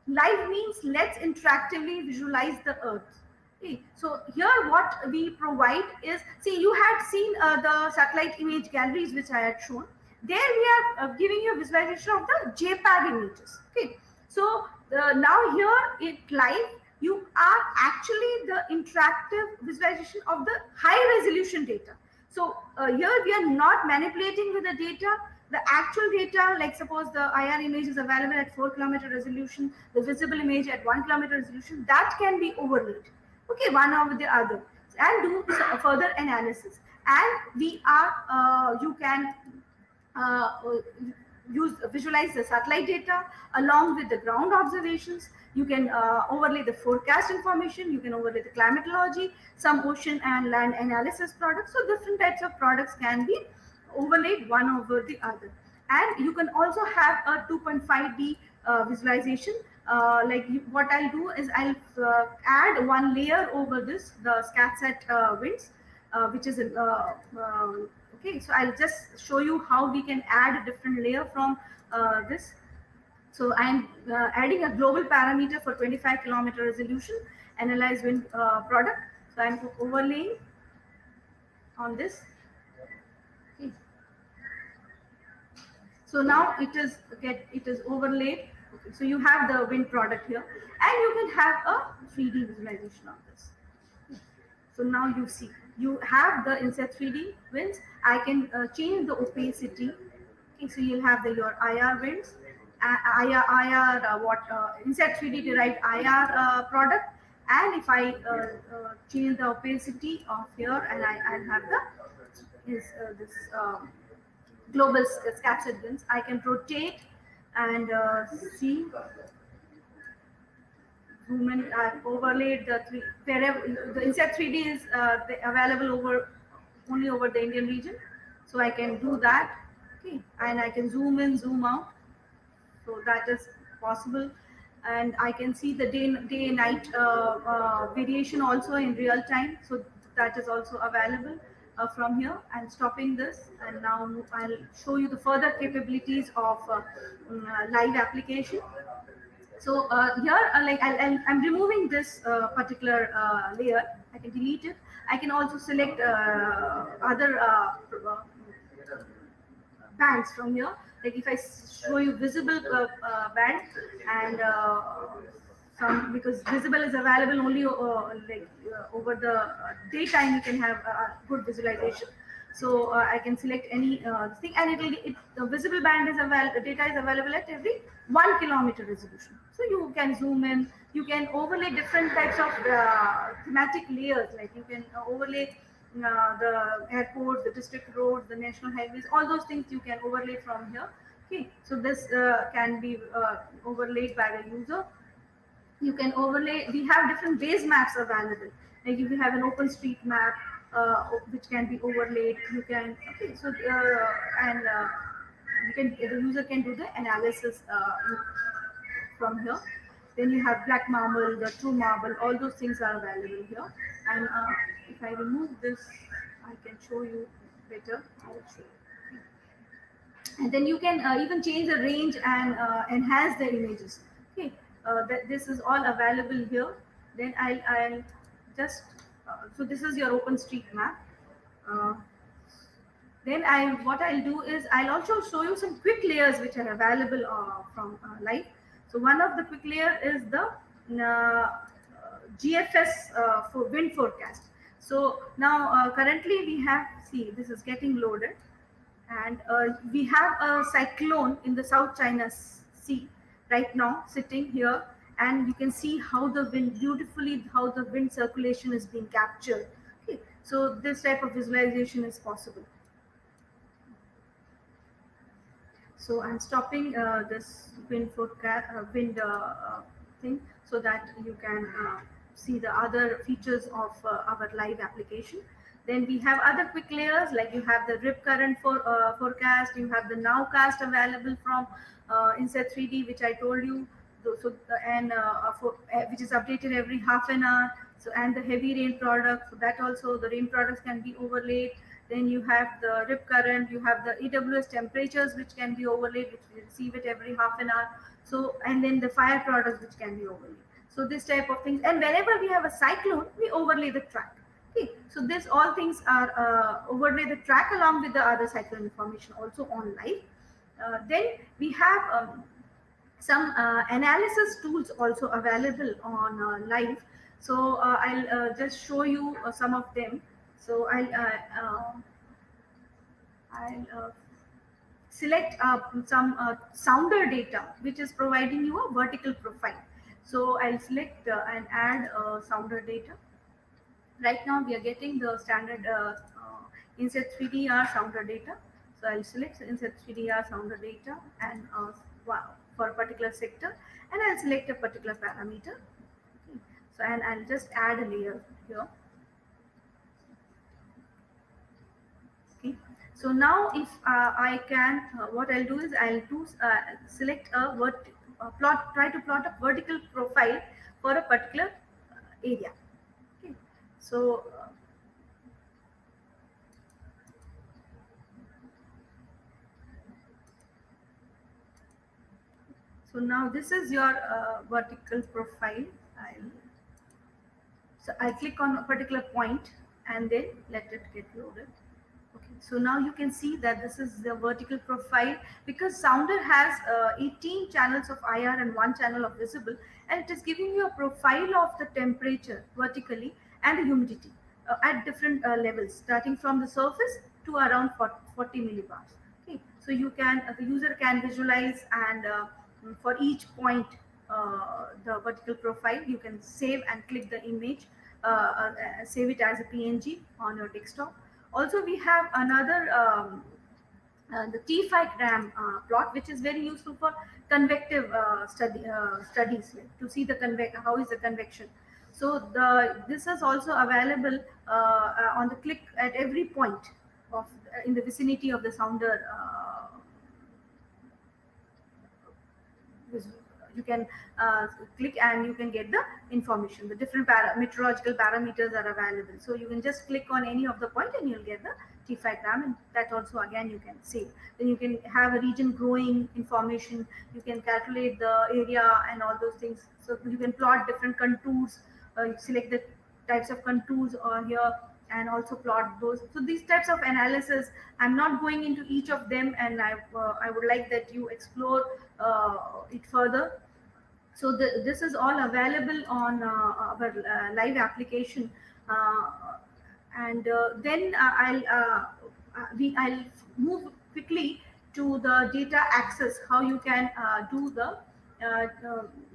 Live means let's interactively visualize the Earth. Okay. So here what we provide is, see, you had seen the satellite image galleries which I had shown. There we are giving you a visualization of the JPEG images. Okay, so now here it live, you are actually the interactive visualization of the high resolution data. So here we are not manipulating with the data. The actual data, like suppose the IR image is available at 4 kilometer resolution, the visible image at 1 kilometer resolution, that can be overlaid. Okay, one over the other, and do further analysis. And we are you can visualize the satellite data along with the ground observations. You can overlay the forecast information, you can overlay the climatology, some ocean and land analysis products. So different types of products can be overlaid one over the other. And you can also have a 2.5D visualization. What I'll do is I'll add one layer over this, the SCATSAT winds, which is okay. So I'll just show you how we can add a different layer from this. So I'm adding a global parameter for 25 kilometer resolution, analyze wind product. So I'm overlaying on this. Okay. So now it is overlaid. Okay. So you have the wind product here, and you can have a 3D visualization of this. So now you see, you have the inset 3D winds. I can change the opacity. Okay, so you'll have your IR winds, inset 3D derived IR product. And if I change the opacity of here, and I'll have this global SCATSAT winds, I can rotate and see. Zoom in. I've overlaid wherever the inset 3D is available only over the Indian region, so I can do that. Okay, and I can zoom in, zoom out. So that is possible, and I can see the day night variation also in real time. So that is also available from here. I'm stopping this, and now I'll show you the further capabilities of live application. So here, I'm removing this particular layer. I can delete it. I can also select other bands from here. Like if I show you visible band and some, because visible is available only over the daytime, you can have good visualization. So I can select any thing, and the visible band is available. Data is available at every 1 kilometer resolution. So you can zoom in. You can overlay different types of thematic layers. Like you can overlay the airports, the district roads, the national highways, all those things you can overlay from here. Okay, so this can be overlaid by the user. You can overlay. We have different base maps available. Like if you have an open street map, which can be overlaid, you can. Okay, so and you can, the user can do the analysis from here. Then you have black marble, the true marble, all those things are available here. And if I remove this, I can show you better. I will show you. And then you can even change the range and enhance the images. Okay, this is all available here. Then I'll just, so this is your OpenStreetMap. Uh, then what I'll do is I'll also show you some quick layers which are available from Live. So one of the quick layer is the GFS for wind forecast. So now currently we have, see, this is getting loaded, and we have a cyclone in the South China Sea right now sitting here, and you can see how the wind, beautifully how the wind circulation is being captured. Okay, so this type of visualization is possible. So I'm stopping this wind forecast thing, so that you can see the other features of our Live application. Then we have other quick layers, like you have the rip current forecast, you have the nowcast available from Inset 3D, which I told you. So and which is updated every half an hour. So, and the heavy rain product, so that also the rain products can be overlaid. Then you have the rip current, you have the EWS temperatures which can be overlaid, which we receive it every half an hour. So, and then the fire products which can be overlaid. So this type of things. And whenever we have a cyclone, we overlay the track. Okay, so this all things are overlay the track along with the other cyclone information also on Live. Then we have some analysis tools also available on Live. So I'll just show you some of them. So I'll select some sounder data which is providing you a vertical profile. So I'll select and add sounder data. Right now we are getting the standard Inset 3DR sounder data. So I'll select Inset 3DR sounder data and for a particular sector, and I'll select a particular parameter. Okay. So, and I'll just add a layer here. Okay. So now if I can, what I'll do is I'll select a try to plot a vertical profile for a particular area. Okay. So so now this is your vertical profile. I'll click on a particular point and then let it get loaded. Okay, so now you can see that this is the vertical profile, because Sounder has 18 channels of IR and 1 channel of visible, and it is giving you a profile of the temperature vertically and the humidity at different levels, starting from the surface to around 40 millibars. Okay, so you can, the user can visualize, and for each point, the vertical profile, you can save and click the image, save it as a PNG on your desktop. Also, we have another the T5 gram plot, which is very useful for convective studies, like to see the how is the convection. So this is also available on the click at every point of in the vicinity of the sounder you can click and you can get the information. The different meteorological parameters are available, so you can just click on any of the point and you'll get the T5 gram, and that also again you can save. Then you can have a region growing information, you can calculate the area and all those things. So you can plot different contours, you select the types of contours here and also plot those. So these types of analysis, I'm not going into each of them, and I would like that you explore it further. So this is all available on our live application, and then I'll move quickly to the data access, how you can do the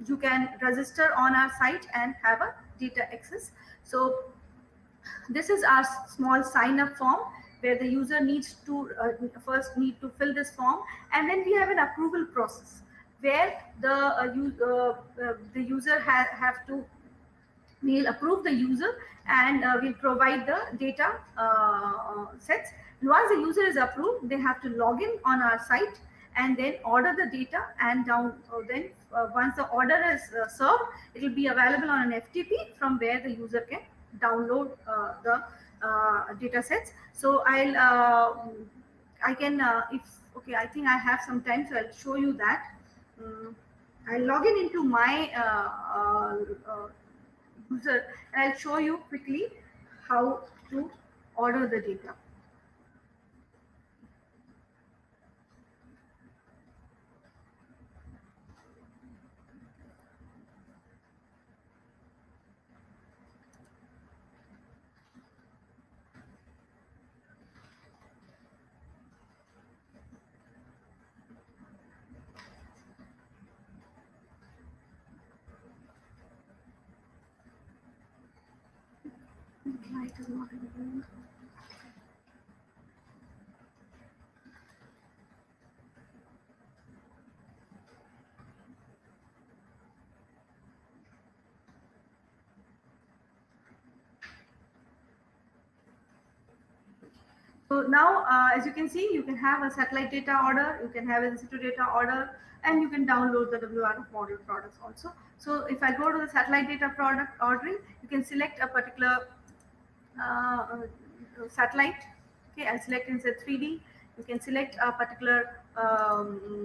you can register on our site and have a data access. So this is our small sign up form where the user needs to first need to fill this form, and then we have an approval process where the user have to, we'll approve the user, and we'll provide the data sets. And once the user is approved, they have to log in on our site and then order the data, and then once the order is served, it will be available on an FTP from where the user can download the data sets. So I can okay, I think I have some time, so I'll show you that. I'll log in into my user, and I'll show you quickly how to order the data. Light is not available. So now, as you can see, you can have a satellite data order, you can have an in-situ data order, and you can download the WRF model products also. So if I go to the satellite data product ordering, you can select a particular satellite. Okay, I'll select in say 3D. You can select a particular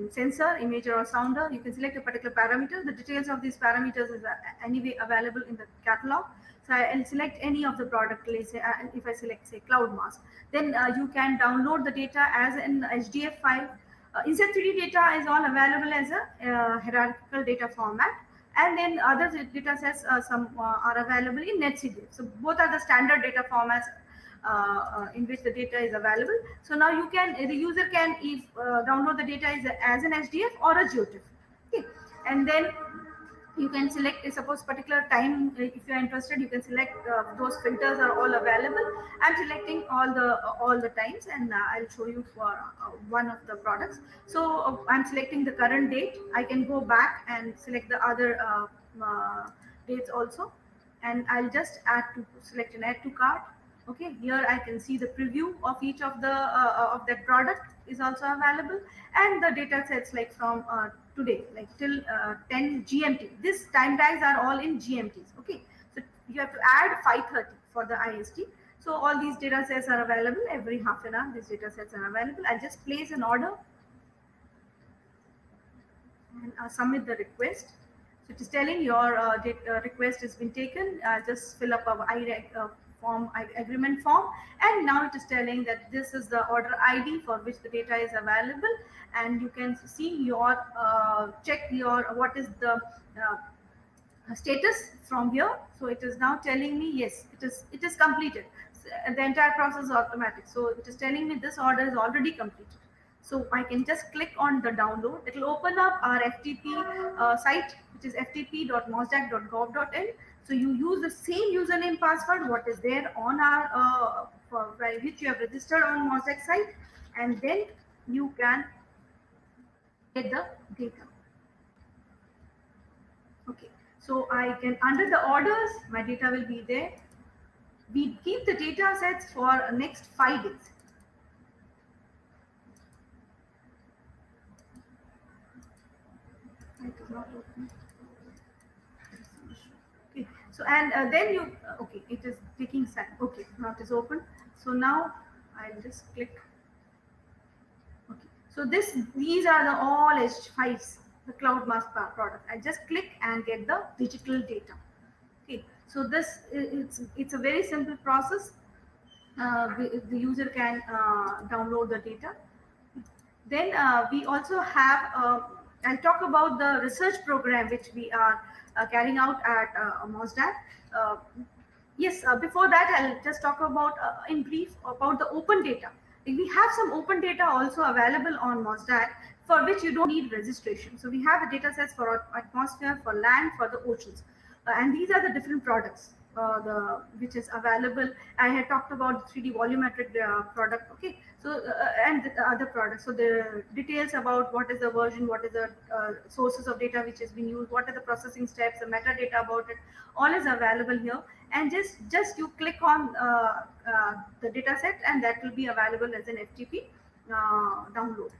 sensor, imager or sounder. You can select a particular parameter. The details of these parameters is anyway available in the catalog. So I'll select any of the product. Let's say if I select say cloud mask, then you can download the data as an HDF file. Insert 3D data is all available as a hierarchical data format, and then other data sets some are available in NetCDF. So both are the standard data formats in which the data is available. So now you can, the user can download the data as an HDF or a GeoTIFF. Okay, and then you can select suppose particular time. If you are interested, you can select those filters are all available. I'm selecting all the times, and I'll show you for one of the products. So I'm selecting the current date. I can go back and select the other dates also, and I'll just select an add to cart. Okay, here I can see the preview of each of the of that product is also available, and the data sets like from today, like till 10 GMT. This time tags are all in GMTs. Okay, so you have to add 5:30 for the IST. So all these data sets are available every half an hour. These data sets are available. I'll just place an order and submit the request. So it is telling your request has been taken. Just fill up our agreement form, and now it is telling that this is the order ID for which the data is available, and you can see your check your what is the status from here. So it is now telling me yes, it is completed. The entire process is automatic, so it is telling me this order is already completed. So I can just click on the download. It will open up our FTP site, which is ftp.mosdac.gov.in. So you use the same username password what is there on our by which you have registered on Mosdac site, and then you can get the data. Okay, so I can, under the orders, my data will be there. We keep the data sets for next 5 days. not open. Okay, so and then you okay, it is taking time. Okay, now it is open. So now I'll just click. Okay, so these are the all H5s, the cloud mass product. I just click and get the digital data. Okay, so it's a very simple process. The user can download the data. Then we also have, I'll talk about the research program which we are carrying out at MOSDAC. Yes, before that, I'll just talk about, in brief, about the open data. We have some open data also available on MOSDAC for which you don't need registration. So we have the data sets for atmosphere, for land, for the oceans. And these are the different products which is available. I had talked about the 3D volumetric product, okay? So and the other products. So the details about what is the version, what is the sources of data which is being used, what are the processing steps, the metadata about it, all is available here. And just you click on the data set, and that will be available as an FTP download.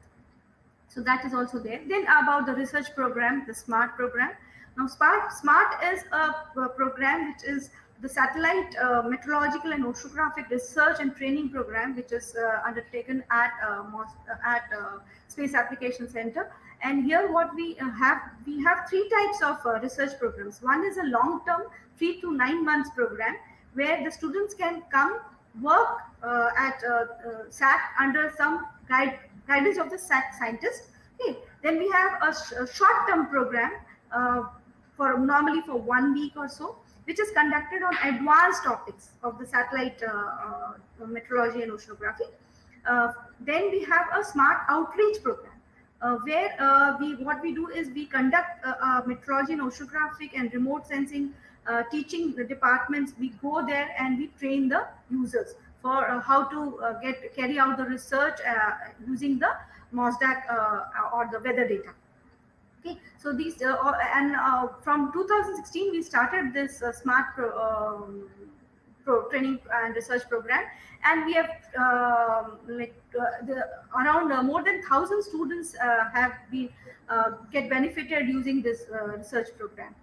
So that is also there. Then about the research program, the SMART program. Now SMART is a program which is the satellite meteorological and oceanographic research and training program, which is undertaken at Space Application Center. And here what we have 3 types of research programs. One is a long-term 3 to 9 months program where the students can come work at SAT under some guidance of the SAT scientist. Okay. Then we have a short-term program normally for 1 week or so, which is conducted on advanced topics of the satellite meteorology and oceanography. Then we have a smart outreach program where what we do is we conduct meteorology and oceanographic and remote sensing teaching the departments. We go there and we train the users for how to carry out the research using the MOSDAC or the weather data. Okay, so these from 2016 we started this smart training and research program, and we have around more than 1,000 students have been get benefited using this research program.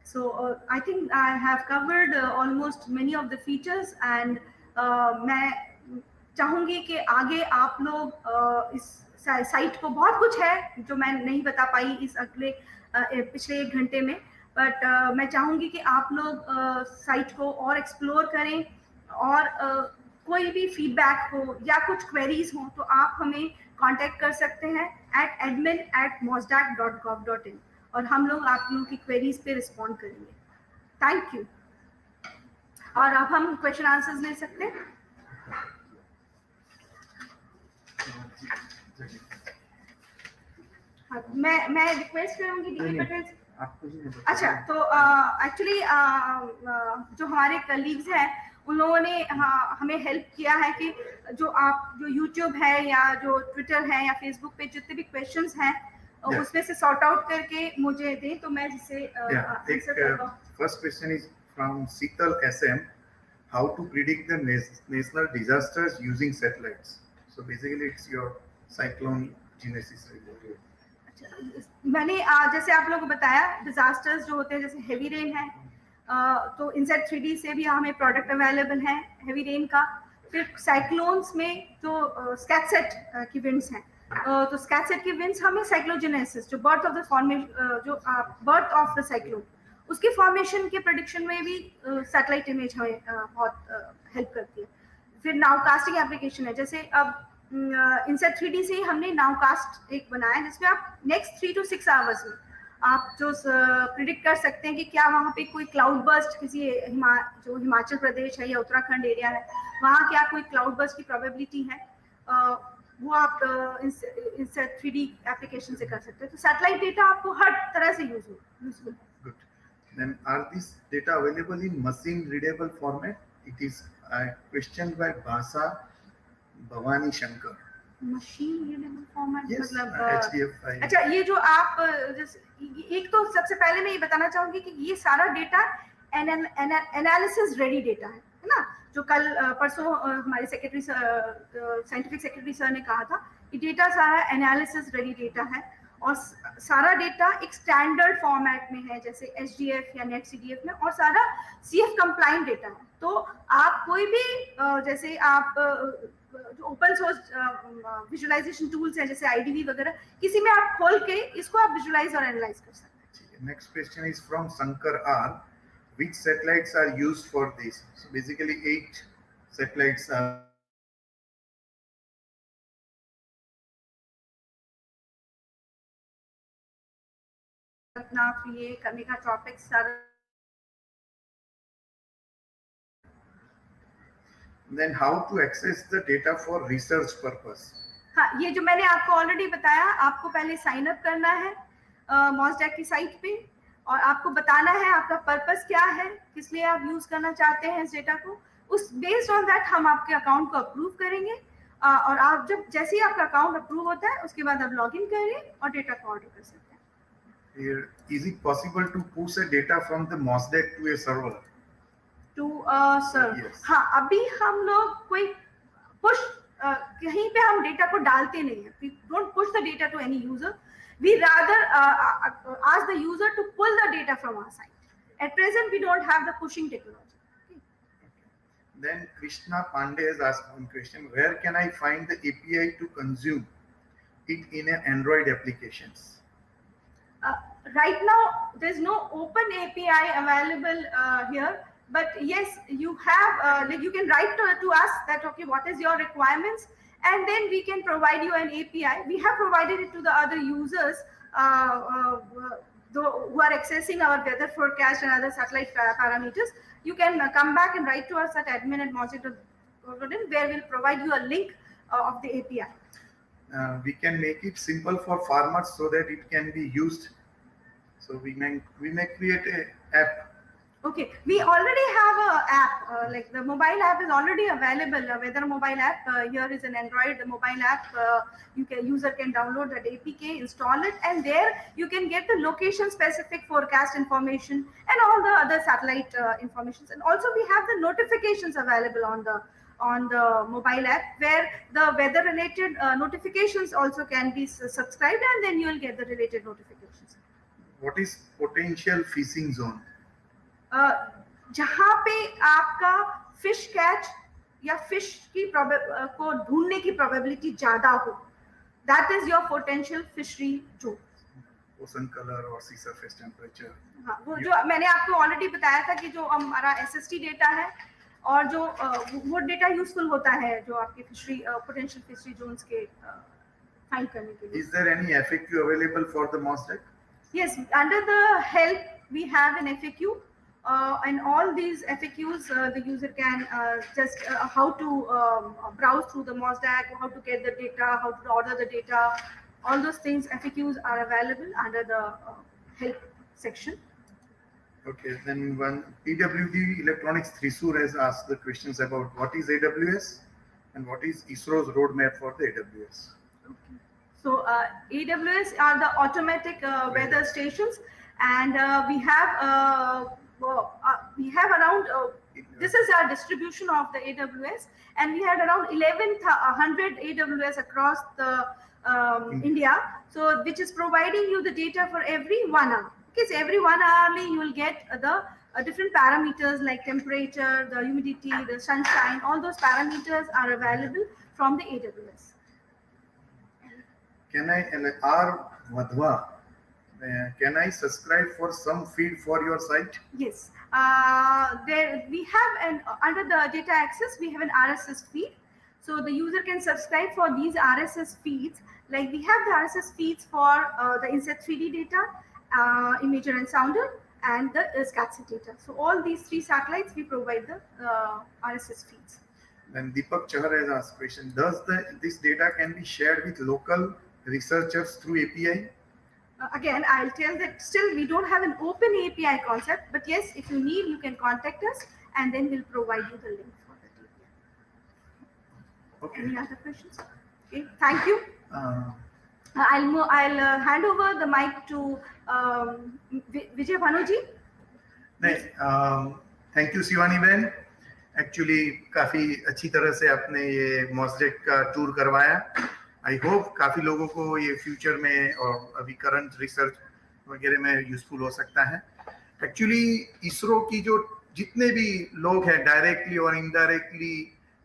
So I think I have covered almost many of the features, and मैं चाहूंगी कि आगे आप लोग इस site को बहुत कुछ है जो मैं नहीं बता पाई इस पिछले 1 घंटे में, बट मैं चाहूंगी कि आप लोग साइट को और एक्सप्लोर करें, और कोई भी फीडबैक हो या कुछ क्वेरीज हो तो आप हमें कांटेक्ट कर सकते हैं at admin@mosdac.gov.in, और हम लोग आप लोगों की क्वेरीज पे रिस्पॉन्ड करेंगे. Thank you. और अब हम क्वेश्चन आंसर्स ले सकते हैं. मैं रिक्वेस्ट करूंगी डीके पटेल. अच्छा, तो एक्चुअली जो हमारे कलीग्स हैं उन लोगों ने हमें हेल्प किया है कि जो यूट्यूब है या जो ट्विटर है या फेसबुक पे जितने भी क्वेश्चंस हैं उसमें से सॉर्ट आउट करके मुझे दें तो मैं जिसे आंसर करूंगा. First question is from Sheetal SM. How to predict the national disasters using satellites? So basically it's your cyclone genesis related. मैंने जैसे आप लोगों को बताया डिजास्टर्स जो होते हैं जैसे हेवी रेन है, तो इनसेट 3D से भी हमें प्रोडक्ट अवेलेबल है हेवी रेन का. फिर साइक्लोन्स में जो स्कैटसेट की विंड्स हैं, तो स्कैटसेट की विंड्स हमें साइक्लोजेनेसिस जो बर्थ ऑफ द फॉर्मेशन जो बर्थ ऑफ द साइक्लोन उसके फॉर्मेशन के प्रेडिक्शन में भी सैटेलाइट इमेज हमें बहुत हेल्प करती है. फिर नाउकास्टिंग एप्लीकेशन है, जैसे अब इनसेट 3D से ही हमने नाउकास्ट एक बनाया जिसमें आप नेक्स्ट 3 to 6 आवर्स में आप जो प्रिडिक्ट कर सकते हैं कि क्या वहाँ पे कोई क्लाउड बर्स्ट किसी जो हिमाचल प्रदेश है या उत्तराखंड एरिया है वहाँ क्या कोई क्लाउड बर्स्ट की प्रोबेबिलिटी है, वो आप इनसेट 3D एप्लीकेशन से कर सकते हैं. तो सैटेलाइट डेटा आपको हर तरह से useful. Good. Then are these data available in machine readable format? It is questioned by Bhasa Bhavani Shankar. Machine readable format Yes, मतलब HDF file. अच्छा, ये जो आप एक तो सबसे पहले मैं ये बताना चाहूंगी कि ये सारा डेटा एनालिसिस रेडी डेटा है ना, जो कल परसों हमारे सेक्रेटरी साइंटिफिक सेक्रेटरी सर ने कहा था. ये डेटा सारा एनालिसिस रेडी डेटा है, और सारा डेटा एक स्टैंडर्ड फॉर्मेट में है, जैसे HDF या NetCDF में, और सारा CF कंप्लाइंट डेटा है। तो आप कोई भी जैसे आप जो ओपन सोर्स विजुअलाइजेशन टूल्स हैं जैसे IDV वगैरह, किसी में आप खोल के इसको आप विजुअलाइज और एनालाइज कर सकते हैं। Next question is from Shankar R. Which satellites are used for this? So basically 8 satellites are अपना ये करने का टॉपिक सारा। Then how to access the data for research purpose? हाँ, ये जो मैंने आपको ऑलरेडी बताया, आपको पहले साइन अप करना है मॉसडेक की साइट पे, और आपको बताना है आपका पर्पस क्या है, किस लिए आप यूज करना चाहते हैं इस डेटा को। उस बेस्ड ऑन दैट हम आपके अकाउंट को अप्रूव करेंगे, और आप जब जैसे ही आपका अकाउंट अप्रूव होता है उसके बाद आप लॉग इन करें और डेटा को ऑर्डर कर सकते हैं। Is it possible to push a data from the MOSDEC to a server? To serve. Yes. हाँ, अभी हम लोग कोई पुश कहीं पे हम डेटा को डालते नहीं है। We don't push the data to any user. We rather ask the user to pull the data from our site. At present, we don't have the pushing technology. Okay. Then Krishna Pandey has asked one question: where can I find the API to consume it in an Android applications? Right now, there's no open API available here. But yes, you have like you can write to us that okay, what is your requirements, and then we can provide you an API. We have provided it to the other users who are accessing our weather forecast and other satellite parameters. You can come back and write to us at admin@mosdec.in, where we'll provide you a link of the API. We can make it simple for farmers so that it can be used. So we may create a app. Okay, we already have a app, like the mobile app is already available. Weather mobile app here is an Android mobile app. User can download that APK, install it, and there you can get the location specific forecast information and all the other satellite informations. And also we have the notifications available on the mobile app, where the weather related notifications also can be subscribed, and then you will get the related notifications. What is potential fishing zone? जहाँ पे आपका fish catch या fish की को ढूंढने की probability ज्यादा हो, that is your potential fishery zone. Ocean color or sea surface temperature. हाँ, वो जो मैंने आपको ऑलरेडी बताया था कि जो हमारा SST डेटा है, और जो वो डेटा यूजफुल होता है जो आपके फिशरी पोटेंशियल फिशरी जोन्स के फाइंड करने के लिए। Is there any FAQ available for the MOSDEC? Yes, under the help we have an FAQ. And all these FAQs, the user can just how to browse through the MOSDEC, how to get the data, how to order the data, all those things. FAQs are available under the help section. Okay, then one PWD Electronics Thrissur has asked the questions about what is AWS and what is ISRO's roadmap for the AWS. Okay. So AWS are the automatic weather stations, and we have around this is our distribution of the AWS, and we had around 1100 AWS across the India, so which is providing you the data for every 1 hour. Okay, so every 1 hourly you will get the different parameters like temperature, the humidity, the sunshine. All those parameters are available from the AWS. Can I subscribe for some feed for your site? Yes, there we have under the data access we have an RSS feed, so the user can subscribe for these RSS feeds. Like we have the RSS feeds for the INSAT 3D data, imager and sounder, and the SCATSAT data. So all these 3 satellites we provide the RSS feeds. Then Deepak Chahar has asked question: does this data can be shared with local researchers through API? Again, I'll tell that still we don't have an open API concept, but yes, if you need, you can contact us, and then we'll provide you the link for the API. Okay. Any other questions? Okay, thank you. I'll hand over the mic to Vijay Bhanuji. Thank you Shivani बहन, actually काफी अच्छी तरह से आपने ये मॉसडेक का tour करवाया। I hope काफ़ी लोगों को ये फ्यूचर में और अभी करंट रिसर्च वगैरह में यूजफुल हो सकता है। एक्चुअली इसरो की जो जितने भी लोग हैं डायरेक्टली और इनडायरेक्टली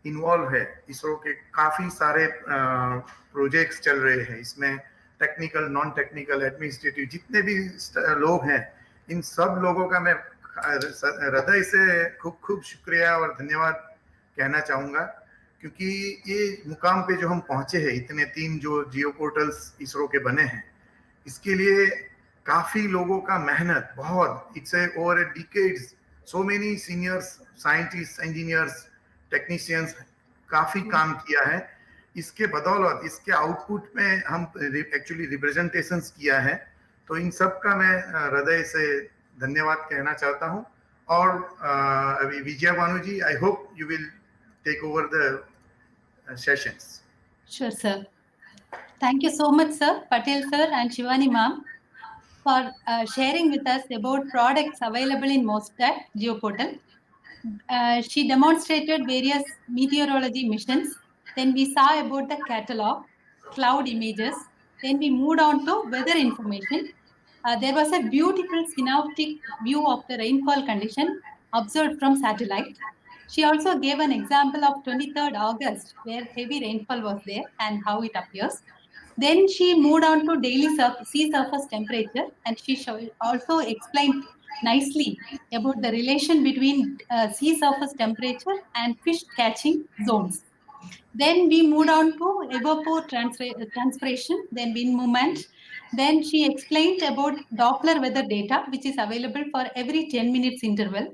इन्वॉल्व है, इसरो के काफ़ी सारे प्रोजेक्ट्स चल रहे हैं इसमें, टेक्निकल, नॉन टेक्निकल, एडमिनिस्ट्रेटिव, जितने भी लोग हैं, इन सब लोगों का मैं हृदय से खूब खूब शुक्रिया और धन्यवाद कहना चाहूँगा, क्योंकि ये मुकाम पे जो हम पहुँचे हैं, इतने 3 जो जियो पोर्टल्स इसरो के बने हैं, इसके लिए काफ़ी लोगों का मेहनत, बहुत, it's over A decades, so many seniors scientist, engineers, technicians काफ़ी काम किया है। इसके बदौलत, इसके आउटपुट में हम एक्चुअली रिप्रेजेंटेशंस किया है, तो इन सब का मैं हृदय से धन्यवाद कहना चाहता हूँ। और अभी Vijaya Bhanu ji, I hope you will take over the sessions. Sure, sir. Thank you so much, sir, Patel sir and Shivani ma'am, for sharing with us about products available in MOSDAC GeoPortal. She demonstrated various meteorology missions. Then we saw about the catalog, cloud images. Then we moved on to weather information. There was a beautiful synoptic view of the rainfall condition observed from satellite. She also gave an example of 23rd August, where heavy rainfall was there and how it appears. Then she moved on to daily sea surface temperature, and she also explained nicely about the relation between sea surface temperature and fish catching zones. Then we moved on to evapore transpiration, then wind movement. Then she explained about Doppler weather data, which is available for every 10 minutes interval,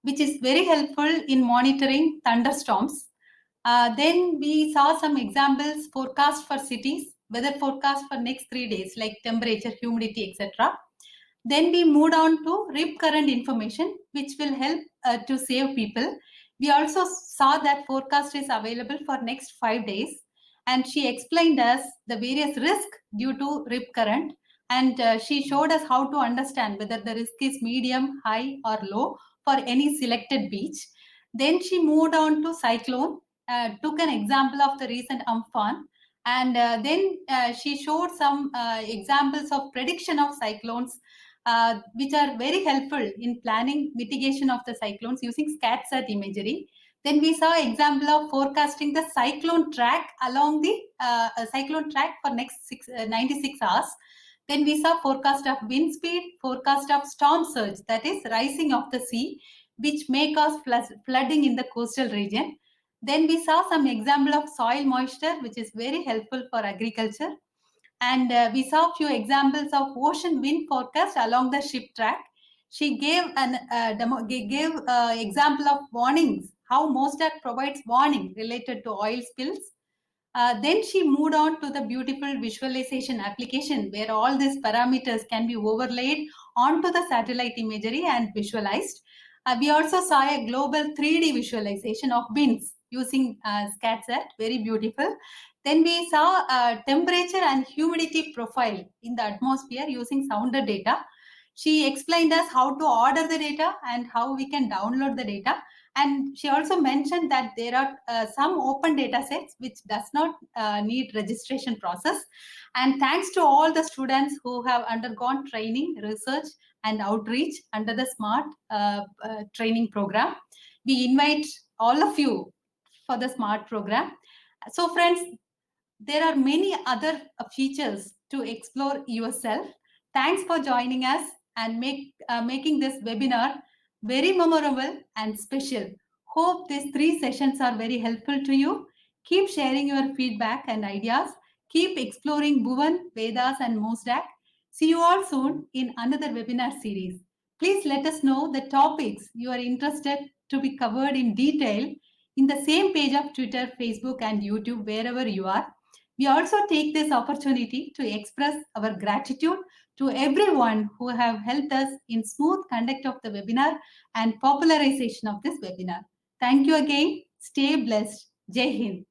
which is very helpful in monitoring thunderstorms. Then we saw some examples, forecast for cities, weather forecast for next 3 days, like temperature, humidity, etc. Then we moved on to rip current information, which will help to save people. We also saw that forecast is available for next 5 days, and she explained us the various risks due to rip current, and she showed us how to understand whether the risk is medium, high, or low for any selected beach. Then she moved on to cyclone, took an example of the recent Amphan, and then she showed some examples of prediction of cyclones, which are very helpful in planning mitigation of the cyclones using SCATSAT imagery. Then we saw example of forecasting the cyclone track along the cyclone track for next 96 hours. Then we saw forecast of wind speed, forecast of storm surge, that is rising of the sea, which may cause flooding in the coastal region. Then we saw some example of soil moisture, which is very helpful for agriculture. And we saw a few examples of ocean wind forecast along the ship track. She gave an example of warnings, how MOSDAC provides warning related to oil spills. Then she moved on to the beautiful visualization application, where all these parameters can be overlaid onto the satellite imagery and visualized. We also saw a global 3D visualization of winds using SCATSAT, very beautiful. Then we saw temperature and humidity profile in the atmosphere using sounder data. She explained us how to order the data and how we can download the data. And she also mentioned that there are some open data sets which does not need registration process. And thanks to all the students who have undergone training, research, and outreach under the SMART training program, we invite all of you for the SMART program. So friends, there are many other features to explore yourself. Thanks for joining us and making this webinar very memorable and special. Hope these 3 sessions are very helpful to you. Keep sharing your feedback and ideas. Keep exploring Bhuvan, Vedas, and MOSDAC. See you all soon in another webinar series. Please let us know the topics you are interested to be covered in detail in the same page of Twitter, Facebook, and YouTube, wherever you are. We also take this opportunity to express our gratitude to everyone who have helped us in smooth conduct of the webinar and popularization of this webinar. Thank you again. Stay blessed. Jai Hind.